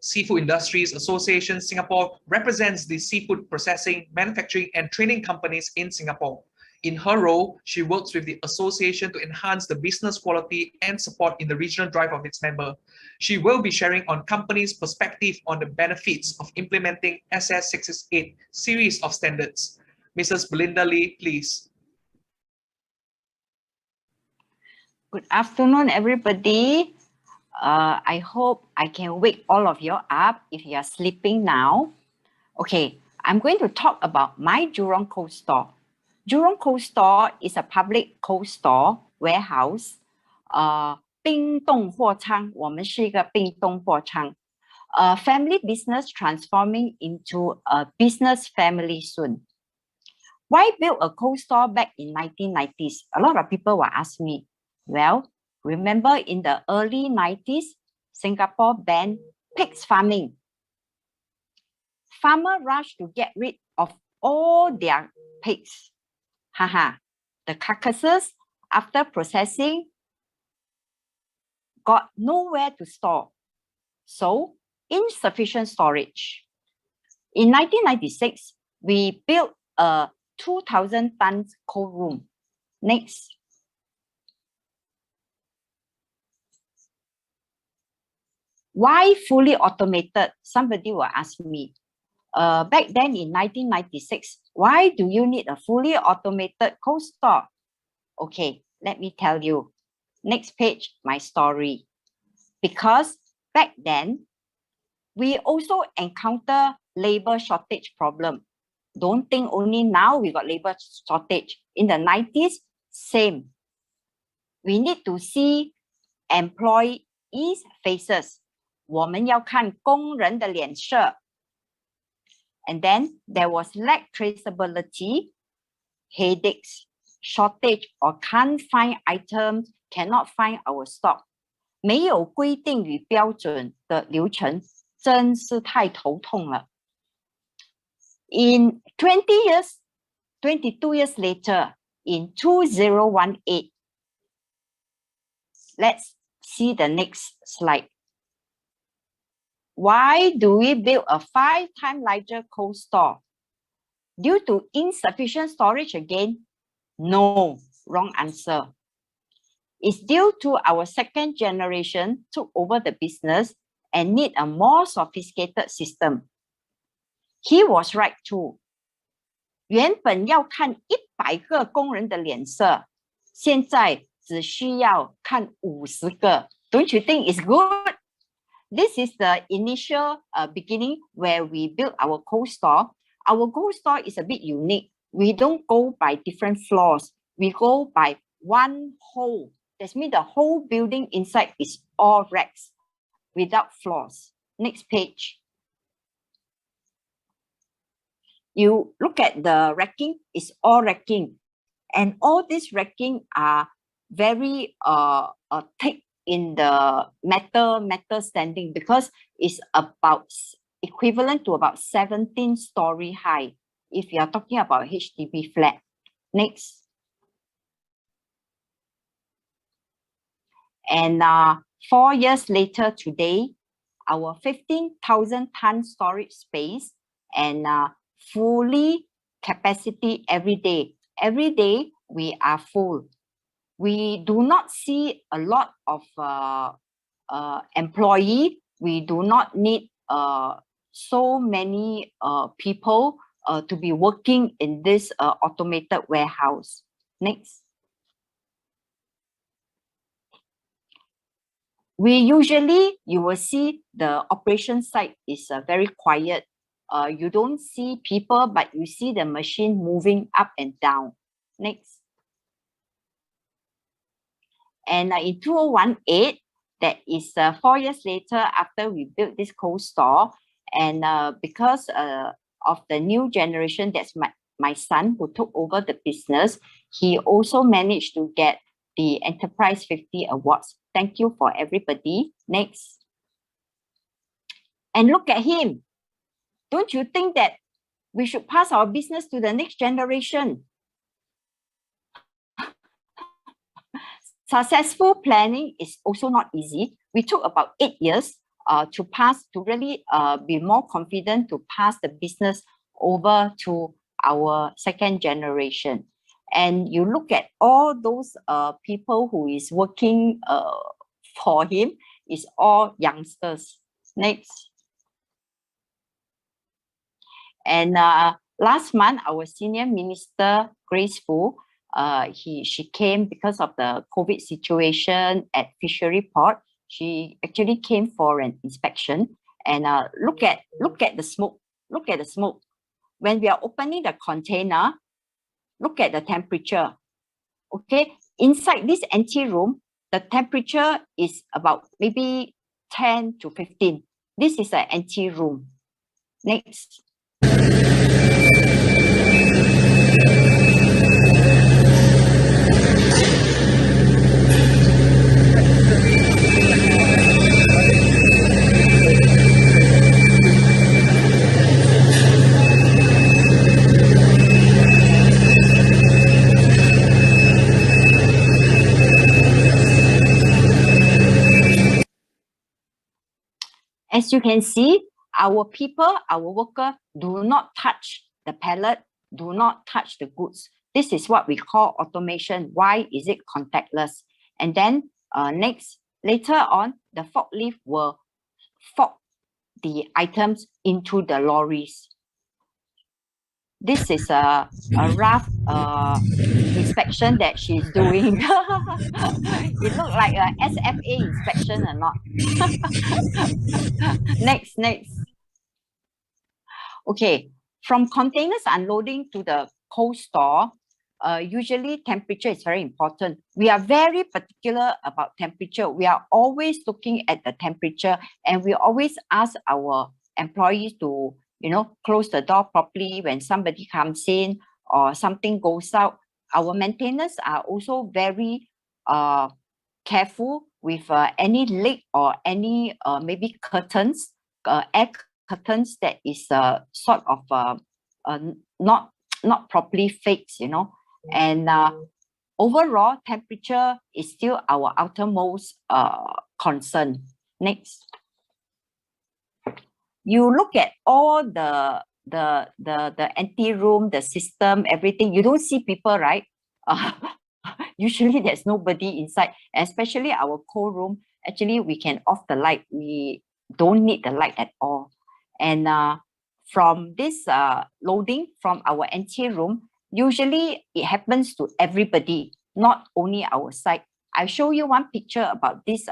Seafood Industries Association Singapore represents the seafood processing, manufacturing, and training companies in Singapore. In her role, she works with the association to enhance the business quality and support in the regional drive of its member. She will be sharing on companies' perspective on the benefits of implementing SS668 series of standards. Mrs. Belinda Lee, please. Good afternoon, everybody. I hope I can wake all of you up if you are sleeping now. Okay, I'm going to talk about my Jurong Cold Store. Jurong Cold Store is a public cold store warehouse. 冰冻货仓，我们是一个冰冻货仓。Family business transforming into a business family soon. Why build a cold store back in 1990s? A lot of people will ask me. Well, remember in the early 90s, Singapore banned pigs farming. Farmers rushed to get rid of all their pigs. The carcasses, after processing, got nowhere to store. So, insufficient storage. In 1996, we built a 2,000 tons cold room. Next. Why fully automated? Somebody will ask me. Back then in 1996, why do you need a fully automated cold store? Okay, let me tell you. Next page, my story. Because back then, We also encounter labor shortage problem. Don't think only now we got labor shortage. In the 90s, same. We need to see employees' faces. 我们要看工人的脸色. And then there was lack traceability, headaches, shortage, or can't find items, cannot find our stock. 没有规定与标准的流程，真是太头痛了。In 22 years later, in 2018, let's see the next slide. Why do we build a 5 times larger cold store? Due to insufficient storage again? No, wrong answer. It's due to our second generation took over the business and need a more sophisticated system. He was right too. 原本要看100个工人的脸色，现在只需要看50个. Don't you think it's good? This is the initial beginning where we built our cold store. Our cold store is a bit unique. We don't go by different floors. We go by one whole. That means the whole building inside is all racks without floors. Next page. You look at the racking, it's all racking. And all these racking are very thick in the metal standing because it's about equivalent to about 17-story high if you are talking about HDB flat. Next. And 4 years later today, our 15,000 ton storage space and fully capacity every day. Every day we are full. We do not see a lot of employee. We do not need so many people to be working in this automated warehouse. Next. We usually, you will see the operation site is very quiet. You don't see people, but you see the machine moving up and down. Next. And in 2018, that is 4 years later after we built this cold store. And because of the new generation, that's my son who took over the business, he also managed to get the Enterprise 50 Awards. Thank you for everybody. Next. And look at him. Don't you think that we should pass our business to the next generation? Successful planning is also not easy. We took about 8 years to really be more confident to pass the business over to our second generation. And you look at all those people who is working for him, is all youngsters. Next. And last month, our senior minister, Grace Fu, she came because of the COVID situation at Fishery Port. She actually came for an inspection and look at the smoke. Look at the smoke. When we are opening the container, look at the temperature. Okay, inside this empty room, the temperature is about maybe 10 to 15. This is an empty room. Next. As you can see, our people, our worker, do not touch the pallet, do not touch the goods. This is what we call automation. Why is it contactless? And then later on, the forklift will fork the items into the lorries. this is a rough inspection that she's doing. It looked like a SFA inspection or not. Next. Okay, from containers unloading to the cold store, usually temperature is very important. We are very particular about temperature. We are always looking at the temperature, and we always ask our employees to, close the door properly when somebody comes in or something goes out. Our maintainers are also very careful with any leak or any maybe curtains, air curtains that is sort of not properly fixed, and overall temperature is still our outermost concern. Next. You look at all the empty room, the system, everything. You don't see people, right? Usually there's nobody inside, especially our cold room. Actually, we can off the light. We don't need the light at all. And from this loading from our empty room, usually it happens to everybody, not only our side. I'll show you one picture about this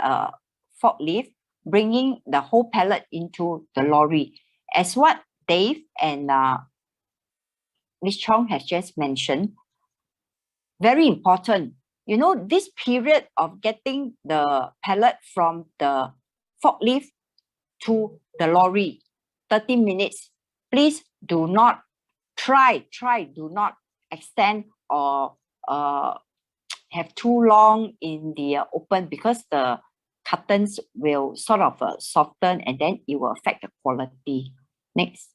forklift bringing the whole pallet into the lorry. As what Dave and Ms. Chong has just mentioned, very important. This period of getting the pallet from the forklift to the lorry, 30 minutes. Please do not do not extend or have too long in the open, because the curtains will sort of soften and then it will affect the quality. Next.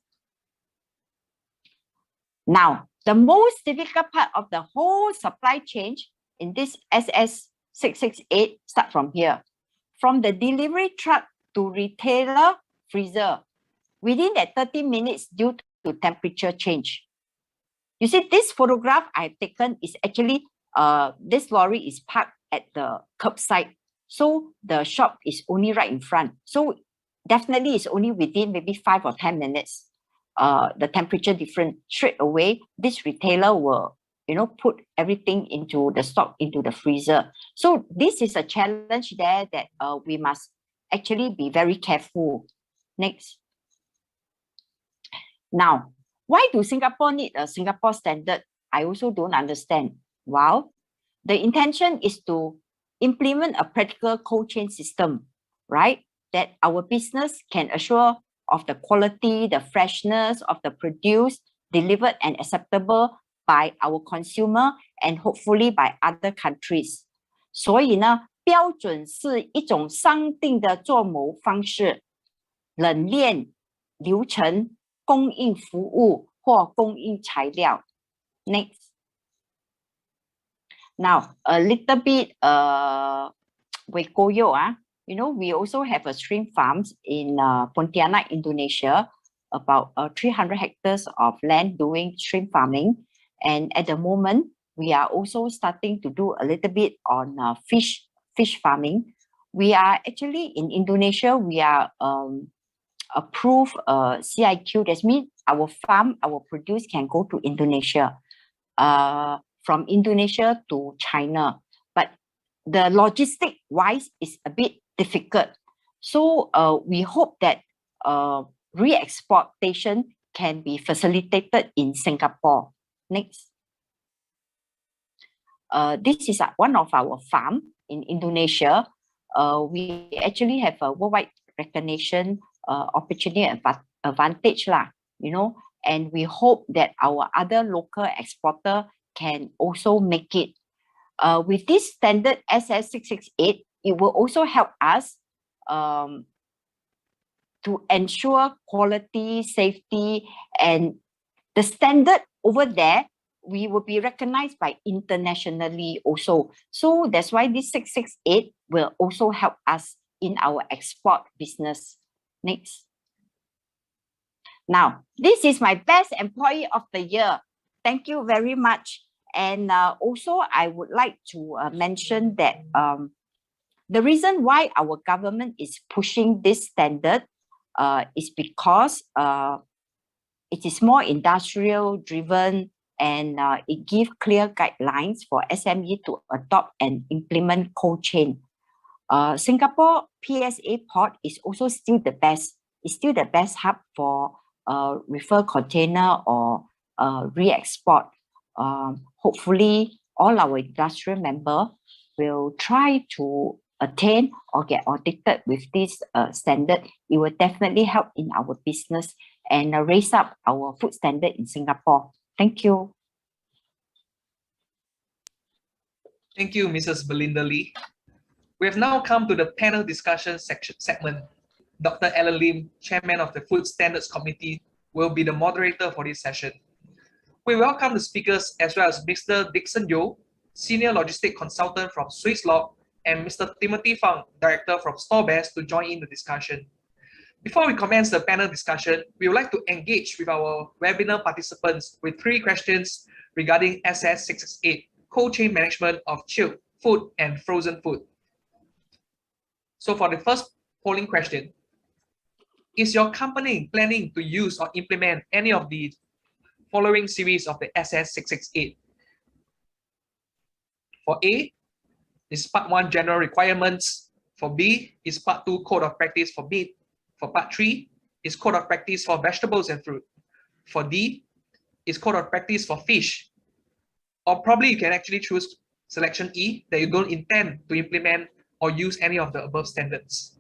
Now, the most difficult part of the whole supply chain in this SS668 start from here. From the delivery truck to retailer freezer, within that 30 minutes due to temperature change. You see, this photograph I've taken is actually, this lorry is parked at the curbside. So the shop is only right in front. So definitely it's only within maybe 5 or 10 minutes. The temperature different. Straight away, this retailer will, put everything into the stock into the freezer. So this is a challenge there that we must actually be very careful. Next. Now, why do Singapore need a Singapore standard? I also don't understand. Well, the intention is to implement a practical cold chain system, right? That our business can assure of the quality, the freshness of the produce delivered and acceptable by our consumer and hopefully by other countries. 所以呢，标准是一种商定的作谋方式，冷链流程、供应服务或供应材料。Next. Now, a little bit Wekoyo, we also have a shrimp farms in Pontianak, Indonesia, about 300 hectares of land doing shrimp farming. And at the moment, we are also starting to do a little bit on fish farming. We are actually in Indonesia, we are approved CIQ. That means our farm, our produce can go to Indonesia, from Indonesia to China. But the logistic wise is a bit difficult. So we hope that re-exportation can be facilitated in Singapore. Next. This is one of our farm in Indonesia. We actually have a worldwide recognition opportunity advantage, and we hope that our other local exporter can also make it. With this standard SS668, it will also help us to ensure quality, safety, and the standard over there, we will be recognized by internationally also. So that's why this 668 will also help us in our export business. Next. Now, this is my best employee of the year. Thank you very much. And also, I would like to mention that the reason why our government is pushing this standard is because it is more industrial driven, and it gives clear guidelines for SME to adopt and implement cold chain. Singapore PSA port is also still the best. It's still the best hub for refer container or re-export. Hopefully, all our industrial members will try to attain or get audited with this standard. It will definitely help in our business and raise up our food standard in Singapore. Thank you. Thank you, Mrs. Belinda Lee. We have now come to the panel discussion segment. Dr. Alan Lim, Chairman of the Food Standards Committee, will be the moderator for this session. We welcome the speakers as well as Mr. Dixon Yeo, Senior Logistic Consultant from Swisslog, and Mr. Timothy Fang, Director from StoreBest, to join in the discussion. Before we commence the panel discussion, we would like to engage with our webinar participants with 3 questions regarding SS668, cold chain management of chilled food and frozen food. So for the first polling question, is your company planning to use or implement any of the following series of the SS668? For A, is Part 1 General Requirements. For B, is Part 2 Code of Practice for meat. For Part 3, is Code of Practice for vegetables and fruit. For D, is Code of Practice for fish. Or probably you can actually choose selection E, that you don't intend to implement or use any of the above standards.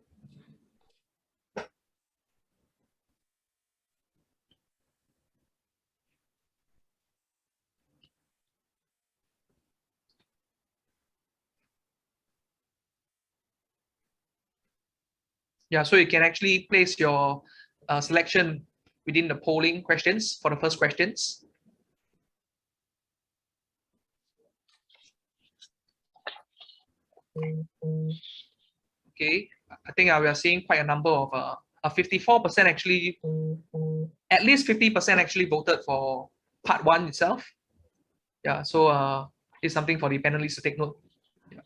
Yeah, so you can actually place your selection within the polling questions for the first questions. Okay, I think we are seeing quite a number of 54% actually, at least 50% actually voted for Part 1 itself. Yeah, so it's something for the panelists to take note. Yeah.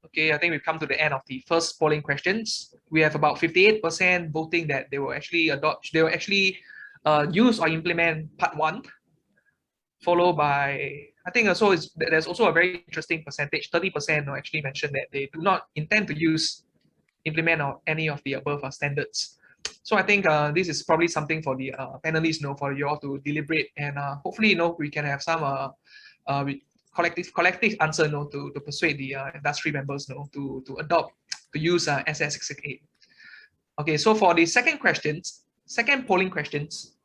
Okay, I think we've come to the end of the first polling questions. We have about 58% voting that they will actually adopt, they will actually use or implement Part 1, followed by, I think also there's also a very interesting percentage, 30% will actually mention that they do not intend to use, implement or any of the above standards. So I think this is probably something for the panelists, for you all to deliberate, and hopefully, we can have some collective answer, to persuade the industry members, to adopt, to use SS668. Okay, so for the second polling questions,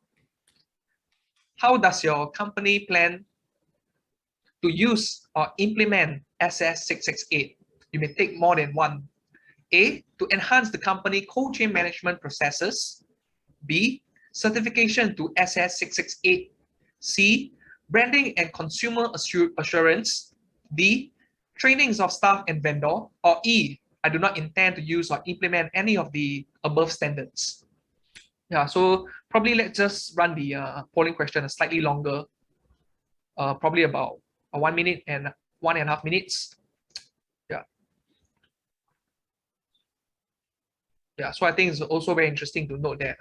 how does your company plan to use or implement SS668? You may take more than one. A, to enhance the company cold chain management processes. B, certification to SS668. C, branding and consumer assurance. D, trainings of staff and vendor. Or E, I do not intend to use or implement any of the above standards. Yeah, so probably let's just run the polling question slightly longer, probably about 1 minute and 1.5 minutes. Yeah, so I think it's also very interesting to note that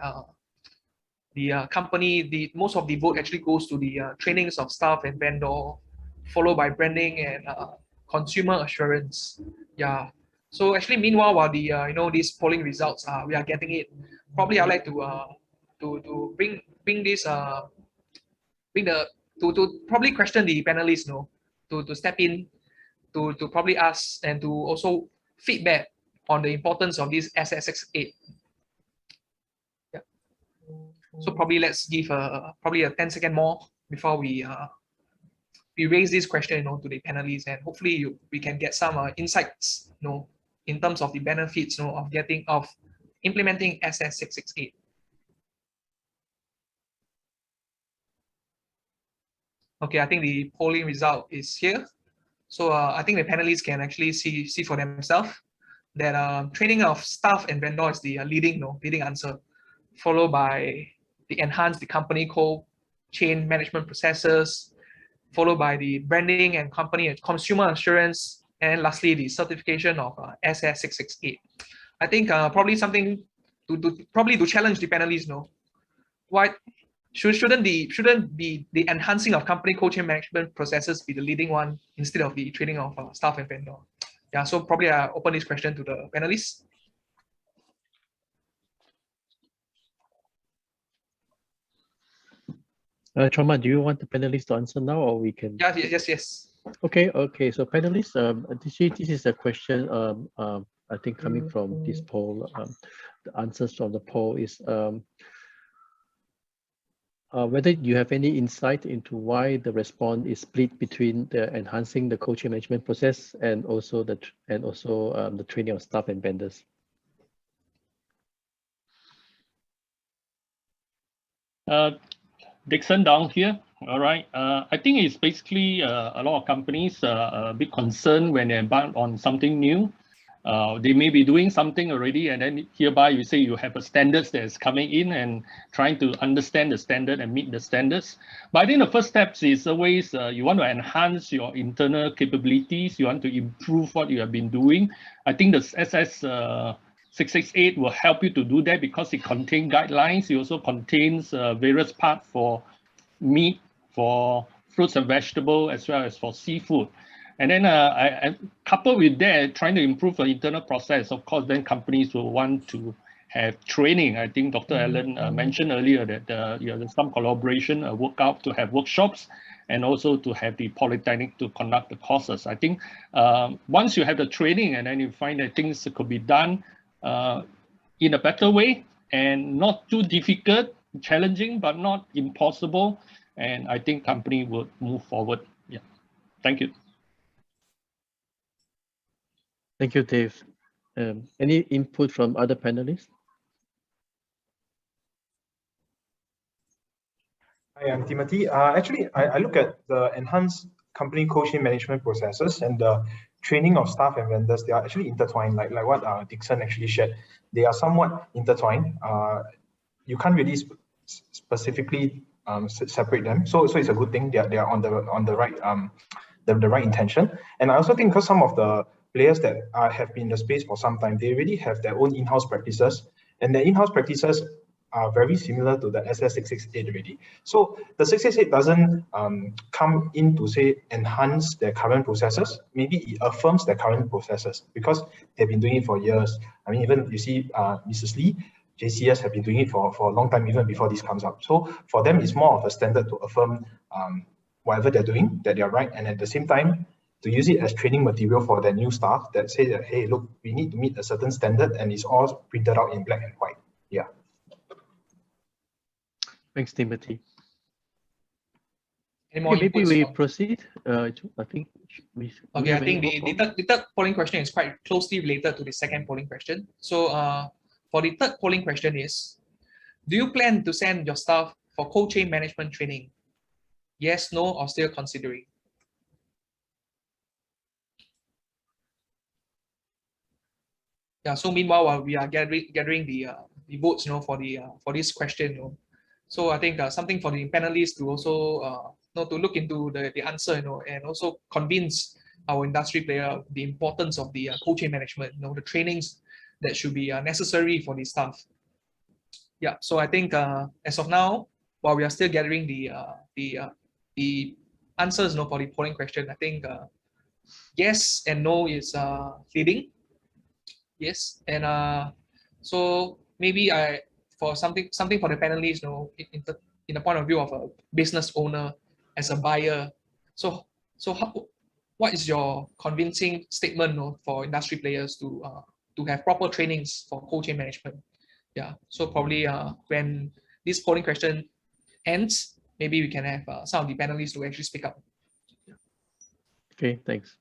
the company, most of the vote actually goes to the trainings of staff and vendor, followed by branding and consumer assurance. Yeah. So actually, meanwhile, while the these polling results we are getting it, probably I'd like to bring this to probably question the panelists, to step in, to probably ask and to also feedback on the importance of this SS668. Yeah. So probably let's give probably a 10-second more before we raise this question, to the panelists, and hopefully we can get some insights, in terms of the benefits, of implementing SS668. Okay, I think the polling result is here. So I think the panelists can actually see for themselves that training of staff and vendor is the leading answer. followed by the enhance the company cold chain management processes, followed by the branding and company and consumer assurance, and lastly the certification of SS668. I think probably something to challenge the panelists. No, why shouldn't the enhancing of company cold chain management processes be the leading one instead of the training of staff and vendor? Yeah, so probably I open this question to the panelists. Choma, do you want the panelists to answer now, or we can? Yes. Okay. So panelists, this is a question. I think coming from this poll, the answers from the poll is whether you have any insight into why the response is split between the enhancing the cold chain management process and also the training of staff and vendors. Dixon down here. All right. I think it's basically a lot of companies are a bit concerned when they embark on something new. They may be doing something already, and then hereby you say you have a standards that is coming in and trying to understand the standard and meet the standards. But I think the first steps is always you want to enhance your internal capabilities. You want to improve what you have been doing. I think the SS668 will help you to do that because it contains guidelines. It also contains various parts for meat, for fruits and vegetables, as well as for seafood. And then I coupled with that, trying to improve the internal process, of course, then companies will want to have training. I think Dr. Allen mentioned earlier that there's some collaboration, to have workshops, and also to have the polytechnic to conduct the courses. I think once you have the training and then you find that things could be done in a better way and not too difficult, challenging, but not impossible, and I think company will move forward. Yeah, thank you. Thank you, Dave. Any input from other panelists? Hi, I'm Timothy. Actually, I look at the enhanced company cold chain management processes and the training of staff and vendors. They are actually intertwined, like what Dixon actually shared. They are somewhat intertwined. You can't really specifically separate them. So it's a good thing. They are on the right the right intention. And I also think because some of the players that have been in the space for some time, they already have their own in-house practices, and the in-house practices are very similar to the SS668 already. So the 668 doesn't come in to say enhance their current processes. Maybe it affirms their current processes because they've been doing it for years. I mean, even you see Mrs. Lee, JCS have been doing it for a long time, even before this comes up. So for them, it's more of a standard to affirm whatever they're doing, that they're right, and at the same time, to use it as training material for their new staff that say that, hey, look, we need to meet a certain standard, and it's all printed out in black and white. Yeah. Thanks, Timothy. Okay, maybe we proceed. I think we. Okay, I think the third polling question is quite closely related to the second polling question. So for the third polling question is, do you plan to send your staff for cold chain management training? Yes, no, or still considering? Yeah. So meanwhile, while we are gathering the votes, for this question, so I think something for the panelists to also to look into the answer, and also convince our industry player the importance of the cold chain management, the trainings that should be necessary for the staff. Yeah. So I think as of now, while we are still gathering the answers, for the polling question, I think yes and no is leading. Yes, and so maybe for something for the panelists, in the point of view of a business owner as a buyer. So what is your convincing statement for industry players to have proper trainings for cold chain management? Yeah. So probably when this polling question ends, maybe we can have some of the panelists to actually speak up. Okay, thanks.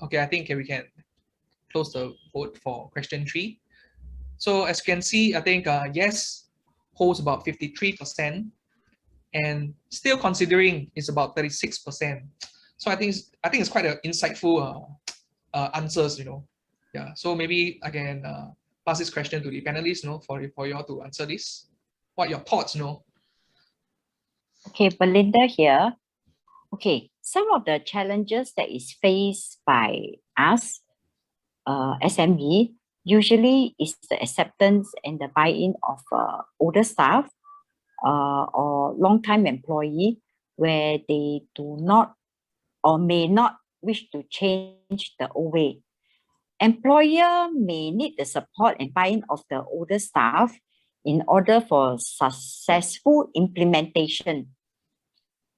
Okay, I think we can close the vote for question 3. So as you can see, I think yes holds about 53%, and still considering is about 36%. So I think it's quite an insightful answers, you know. Yeah. So maybe I can pass this question to the panelists, you know, for you all to answer this. What are your thoughts, you know? Okay, Belinda here. Okay, some of the challenges that is faced by us, SME, usually is the acceptance and the buy-in of older staff or long-time employee, where they do not or may not wish to change the old way. Employer may need the support and buy-in of the older staff in order for successful implementation.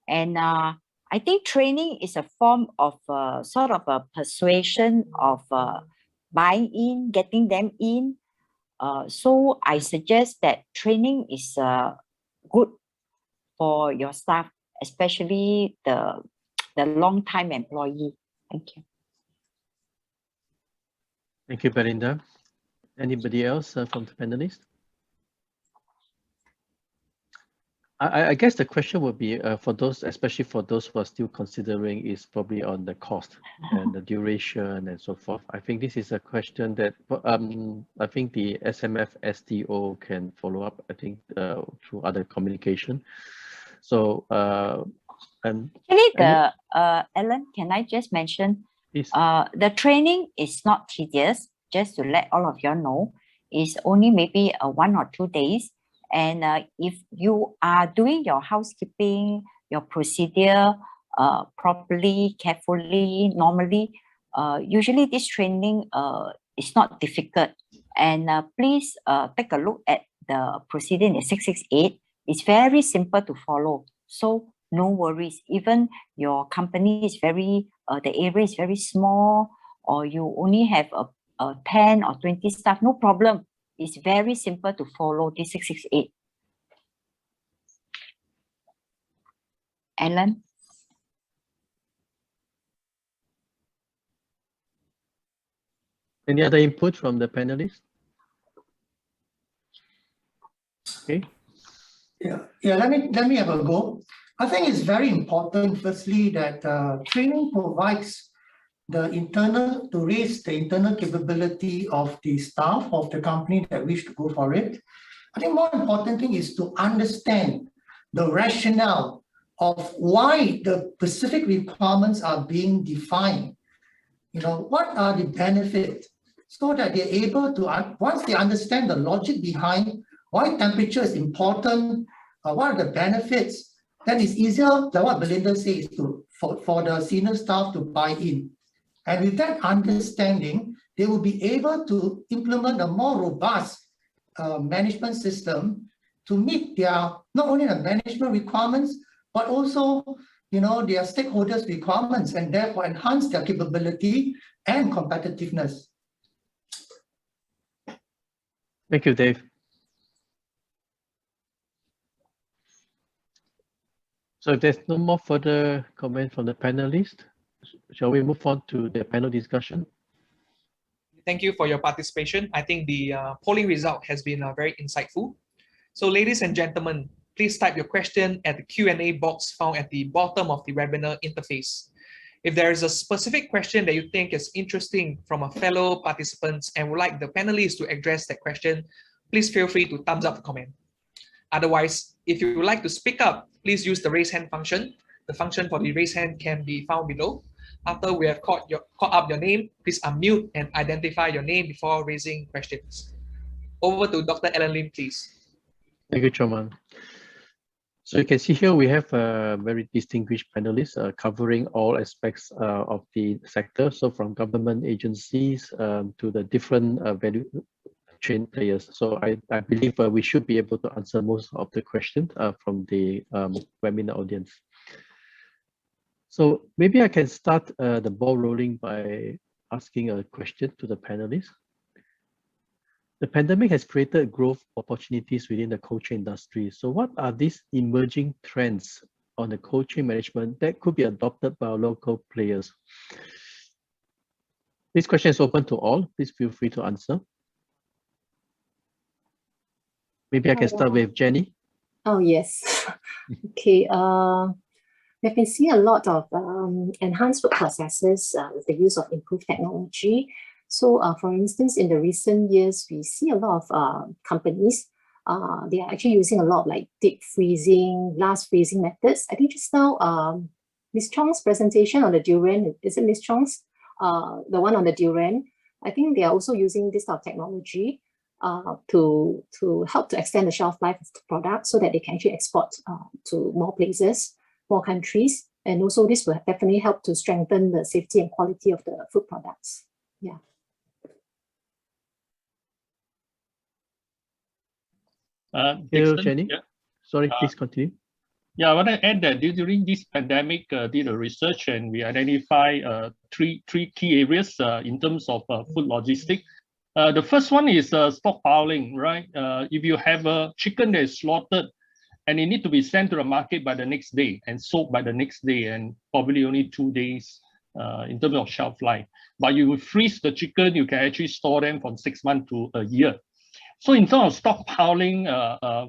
And I think training is a form of sort of a persuasion of buying in, getting them in. So I suggest that training is good for your staff, especially the long-time employee. Thank you. Thank you, Belinda. Anybody else from the panelists? I guess the question would be for those, especially for those who are still considering, is probably on the cost and the duration and so forth. I think this is a question that I think the SMF STO can follow up, I think, through other communication. So, actually, Ellen, can I just mention, the training is not tedious, just to let all of you know. It's only maybe 1 or 2 days. And if you are doing your housekeeping, your procedure properly, carefully, normally, usually this training is not difficult. And please take a look at the procedure in the 668. It's very simple to follow. So no worries. Even your company is very, the area is very small, or you only have a 10 or 20 staff, no problem. It's very simple to follow this 668. Ellen? Any other input from the panelists? Okay. Yeah. Let me have a go. I think it's very important, firstly, that training provides to raise the internal capability of the staff of the company that wish to go for it. I think more important thing is to understand the rationale of why the specific requirements are being defined. You know, what are the benefits, so that they're able to, once they understand the logic behind why temperature is important, what are the benefits, then it's easier, like what Belinda says, for the senior staff to buy in. And with that understanding, they will be able to implement a more robust management system to meet their, not only the management requirements, but also, you know, their stakeholders' requirements, and therefore enhance their capability and competitiveness. Thank you, Dave. So if there's no more further comment from the panelists, shall we move on to the panel discussion? Thank you for your participation. I think the polling result has been very insightful. So ladies and gentlemen, please type your question at the Q&A box found at the bottom of the webinar interface. If there is a specific question that you think is interesting from a fellow participants and would like the panelists to address that question, please feel free to thumbs up the comment. Otherwise, if you would like to speak up, please use the raise hand function. The function for the raise hand can be found below. After we have called up your name, please unmute and identify your name before raising questions. Over to Dr. Ellen Lim, please. Thank you, Choman. So you can see here we have a very distinguished panelists covering all aspects of the sector. So from government agencies to the different value chain players. So I believe we should be able to answer most of the questions from the webinar audience. So maybe I can start the ball rolling by asking a question to the panelists. The pandemic has created growth opportunities within the cold chain industry. So what are these emerging trends on the cold chain management that could be adopted by our local players? This question is open to all. Please feel free to answer. Maybe I can start with Jenny. Oh, yes. Okay. We've been seeing a lot of enhanced food processes with the use of improved technology. So, for instance, in the recent years, we see a lot of companies, they are actually using a lot of like deep freezing, blast freezing methods. I think just now, Ms. Chong's presentation on the durian, is it Ms. Chong's? The one on the durian, I think they are also using this type of technology to help to extend the shelf life of the product so that they can actually export to more places, more countries. And also this will definitely help to strengthen the safety and quality of the food products. Yeah. Jenny? Yeah. Sorry, please continue. Yeah, I want to add that during this pandemic, did a research and we identify three key areas in terms of food logistics. The first one is stockpiling, right? If you have a chicken that is slaughtered and it need to be sent to the market by the next day and sold by the next day, and probably only 2 days in terms of shelf life. But you freeze the chicken, you can actually store them from 6 months to a year. So in terms of stockpiling,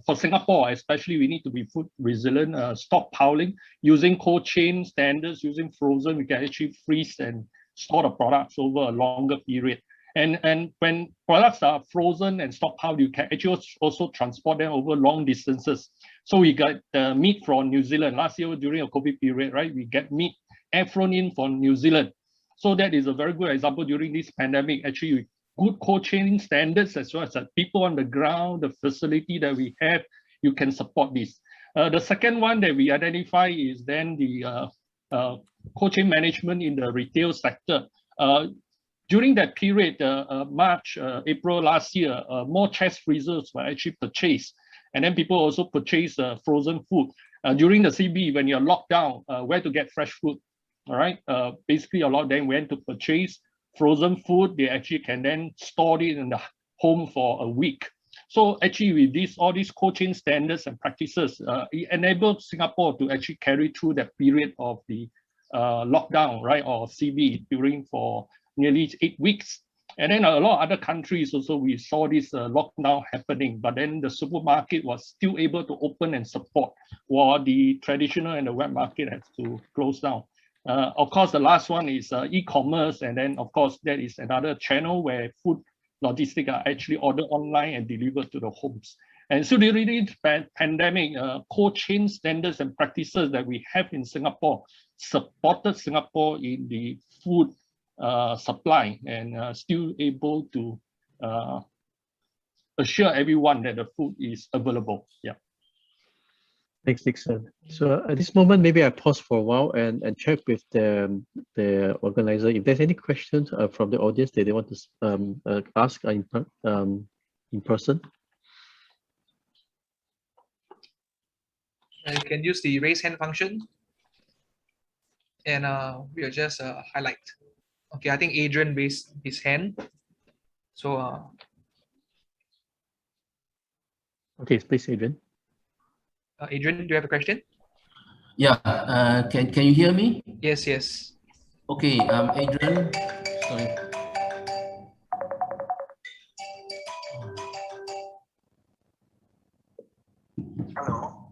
for Singapore especially, we need to be food resilient. Stockpiling using cold chain standards, using frozen, we can actually freeze and store the products over a longer period. And when products are frozen and stockpiled, you can actually also transport them over long distances. So we got meat from New Zealand. Last year during a COVID period, right? We get meat air flown in from New Zealand. So that is a very good example during this pandemic. Actually, good cold chain standards as well as people on the ground, the facility that we have, you can support this. The second one that we identify is then the cold chain management in the retail sector. During that period, March, April last year, more chest freezers were actually purchased. And then people also purchased frozen food. During the CB, when you're locked down, where to get fresh food, all right? Basically, a lot of them went to purchase frozen food. They actually can then store it in the home for a week. So actually with all these cold chain standards and practices, it enabled Singapore to actually carry through that period of the lockdown, right, or CB for nearly 8 weeks. And then a lot of other countries also, we saw this lockdown happening, but then the supermarket was still able to open and support, while the traditional and the wet market has to close down. Of course, the last one is e-commerce, and then of course that is another channel where food logistics are actually ordered online and delivered to the homes. And so during this pandemic, cold chain standards and practices that we have in Singapore supported Singapore in the food supply and still able to assure everyone that the food is available. Yeah. Thanks, Dixon. So at this moment, maybe I pause for a while and check with the organizer if there's any questions from the audience that they want to ask in person. You can use the raise hand function, and we'll just highlight. Okay, I think Adrian raised his hand. So okay, please, Adrian. Adrian, do you have a question? Yeah, can you hear me? Yes, yes. Okay, Adrian, sorry. Hello.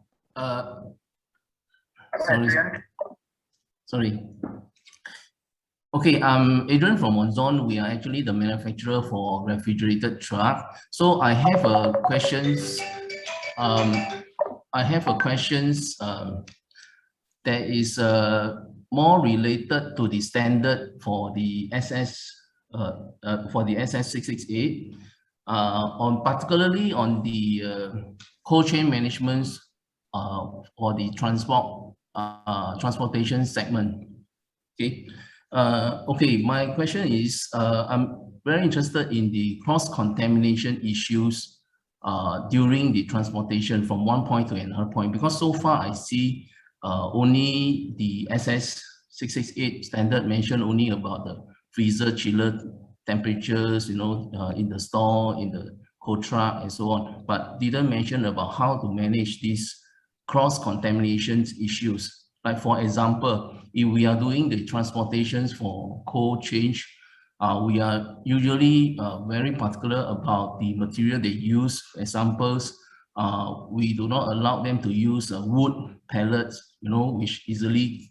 Sorry. Okay, Adrian from Monzon. We are actually the manufacturer for refrigerated truck. So I have a questions. That is more related to the standard for the SS668, particularly on the cold chain management or the transportation segment. Okay. Okay, my question is, I'm very interested in the cross-contamination issues during the transportation from one point to another point, because so far I see only the SS668 standard mentioned only about the freezer, chiller temperatures, in the store, in the cold truck and so on, but didn't mention about how to manage these cross-contamination issues. Like for example, if we are doing the transportations for cold change, we are usually very particular about the material they use. Examples, We do not allow them to use wood pellets, which easily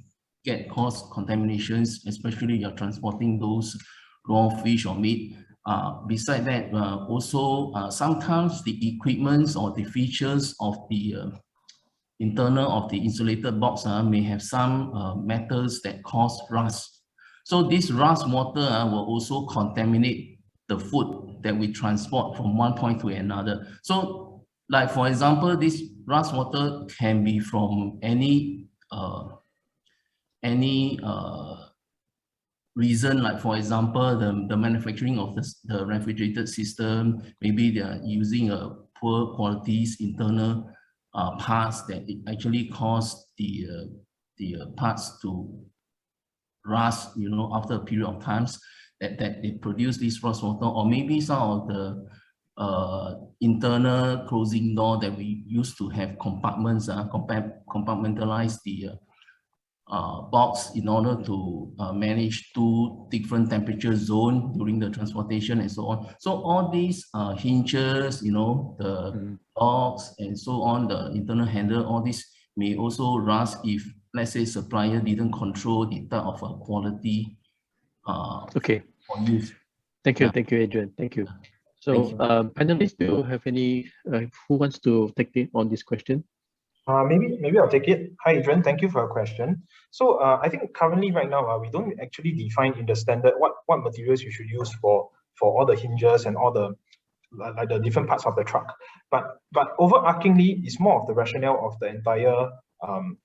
cause contaminations, especially you're transporting those raw fish or meat. Beside that, also sometimes the equipments or the features of the internal of the insulated box may have some metals that cause rust. So this rust water will also contaminate the food that we transport from one point to another. So, like for example, this rust water can be from any reason, like for example, the manufacturing of the refrigerated system, maybe they are using a poor qualities internal parts that it actually cause the parts to rust, after a period of times that they produce this rust water, or maybe some of the internal closing door that we used to have compartments, compartmentalize the box in order to manage 2 different temperature zones during the transportation and so on. So all these hinges, the box and so on, the internal handle, all this may also rust if, let's say, supplier didn't control the type of quality okay. for use. Thank you, Adrian. Thank you. So, panelists, do you have any, who wants to take on this question? Maybe I'll take it. Hi, Adrian. Thank you for your question. So I think currently right now, we don't actually define in the standard what materials you should use for all the hinges and all the like the different parts of the truck. But overarchingly, it's more of the rationale of the entire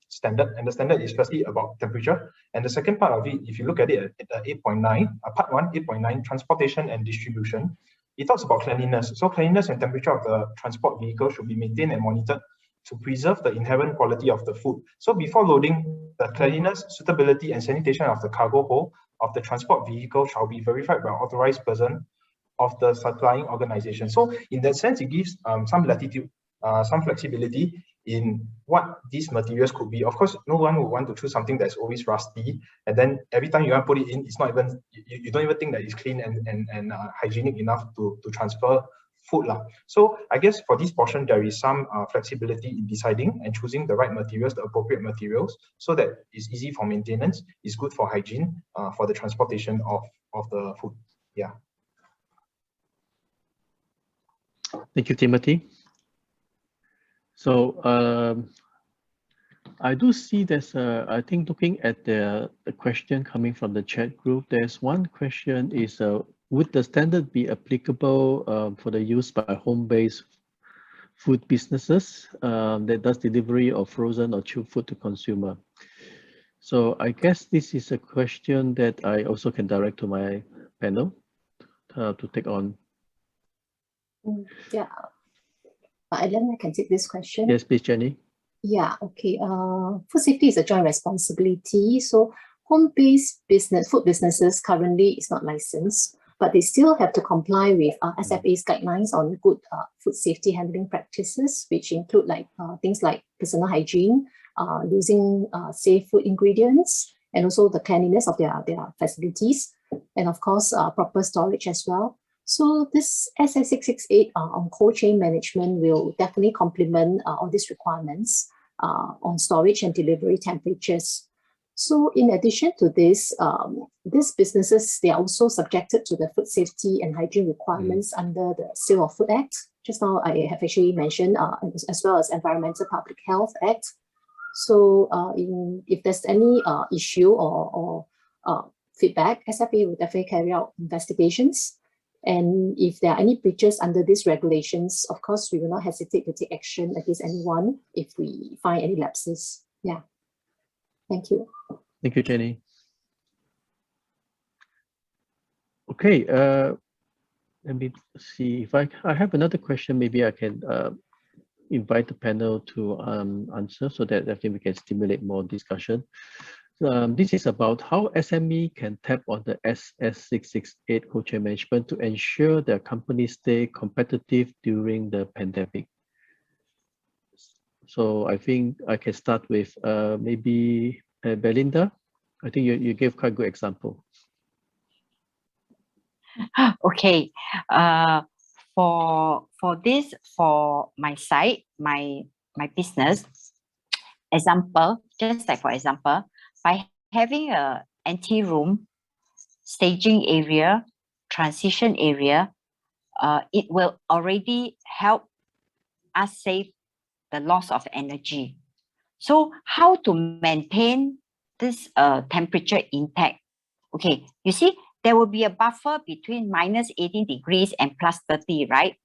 standard. And the standard is firstly about temperature. And the second part of it, if you look at it at 8.9, part 1, 8.9, transportation and distribution, it talks about cleanliness. So cleanliness and temperature of the transport vehicle should be maintained and monitored to preserve the inherent quality of the food. So before loading, the cleanliness, suitability, and sanitation of the cargo hold of the transport vehicle shall be verified by an authorized person of the supplying organization. So in that sense, it gives some latitude, some flexibility in what these materials could be. Of course, no one would want to choose something that's always rusty, and then every time you want to put it in, it's not even, you don't even think that it's clean and hygienic enough to transfer food. So I guess for this portion, there is some flexibility in deciding and choosing the right materials, the appropriate materials, so that it's easy for maintenance, it's good for hygiene, for the transportation of the food. Yeah. Thank you, Timothy. So I do see there's I think looking at the question coming from the chat group, there's one question is, would the standard be applicable for the use by home-based food businesses that does delivery of frozen or chilled food to consumer? So I guess this is a question that I also can direct to my panel to take on. Yeah, Ellen, I can take this question. Yes, please, Jenny. Yeah, okay. Food safety is a joint responsibility. So home-based food businesses currently is not licensed, but they still have to comply with SFA's guidelines on good food safety handling practices, which include like things like personal hygiene, using safe food ingredients, and also the cleanliness of their facilities, and of course proper storage as well. So this SS668 on cold chain management will definitely complement all these requirements on storage and delivery temperatures. So in addition to this, these businesses, they are also subjected to the food safety and hygiene requirements under the Sale of Food Act. Just now I have actually mentioned, as well as Environmental Public Health Act. So if there's any issue or feedback, SFA will definitely carry out investigations. And if there are any breaches under these regulations, of course, we will not hesitate to take action against anyone if we find any lapses. Yeah. Thank you. Thank you, Jenny. Okay, let me see if I have another question. Maybe I can invite the panel to answer so that definitely we can stimulate more discussion. This is about how SME can tap on the SS668 cold chain management to ensure their companies stay competitive during the pandemic. So I think I can start with maybe Belinda. I think you gave quite a good example. Okay. for this, for my site, my business, example, just like for example, by having a anti-room, staging area, transition area, it will already help us save the loss of energy. So how to maintain this temperature intact? Okay, you see, there will be a buffer between -18 degrees and +30, right?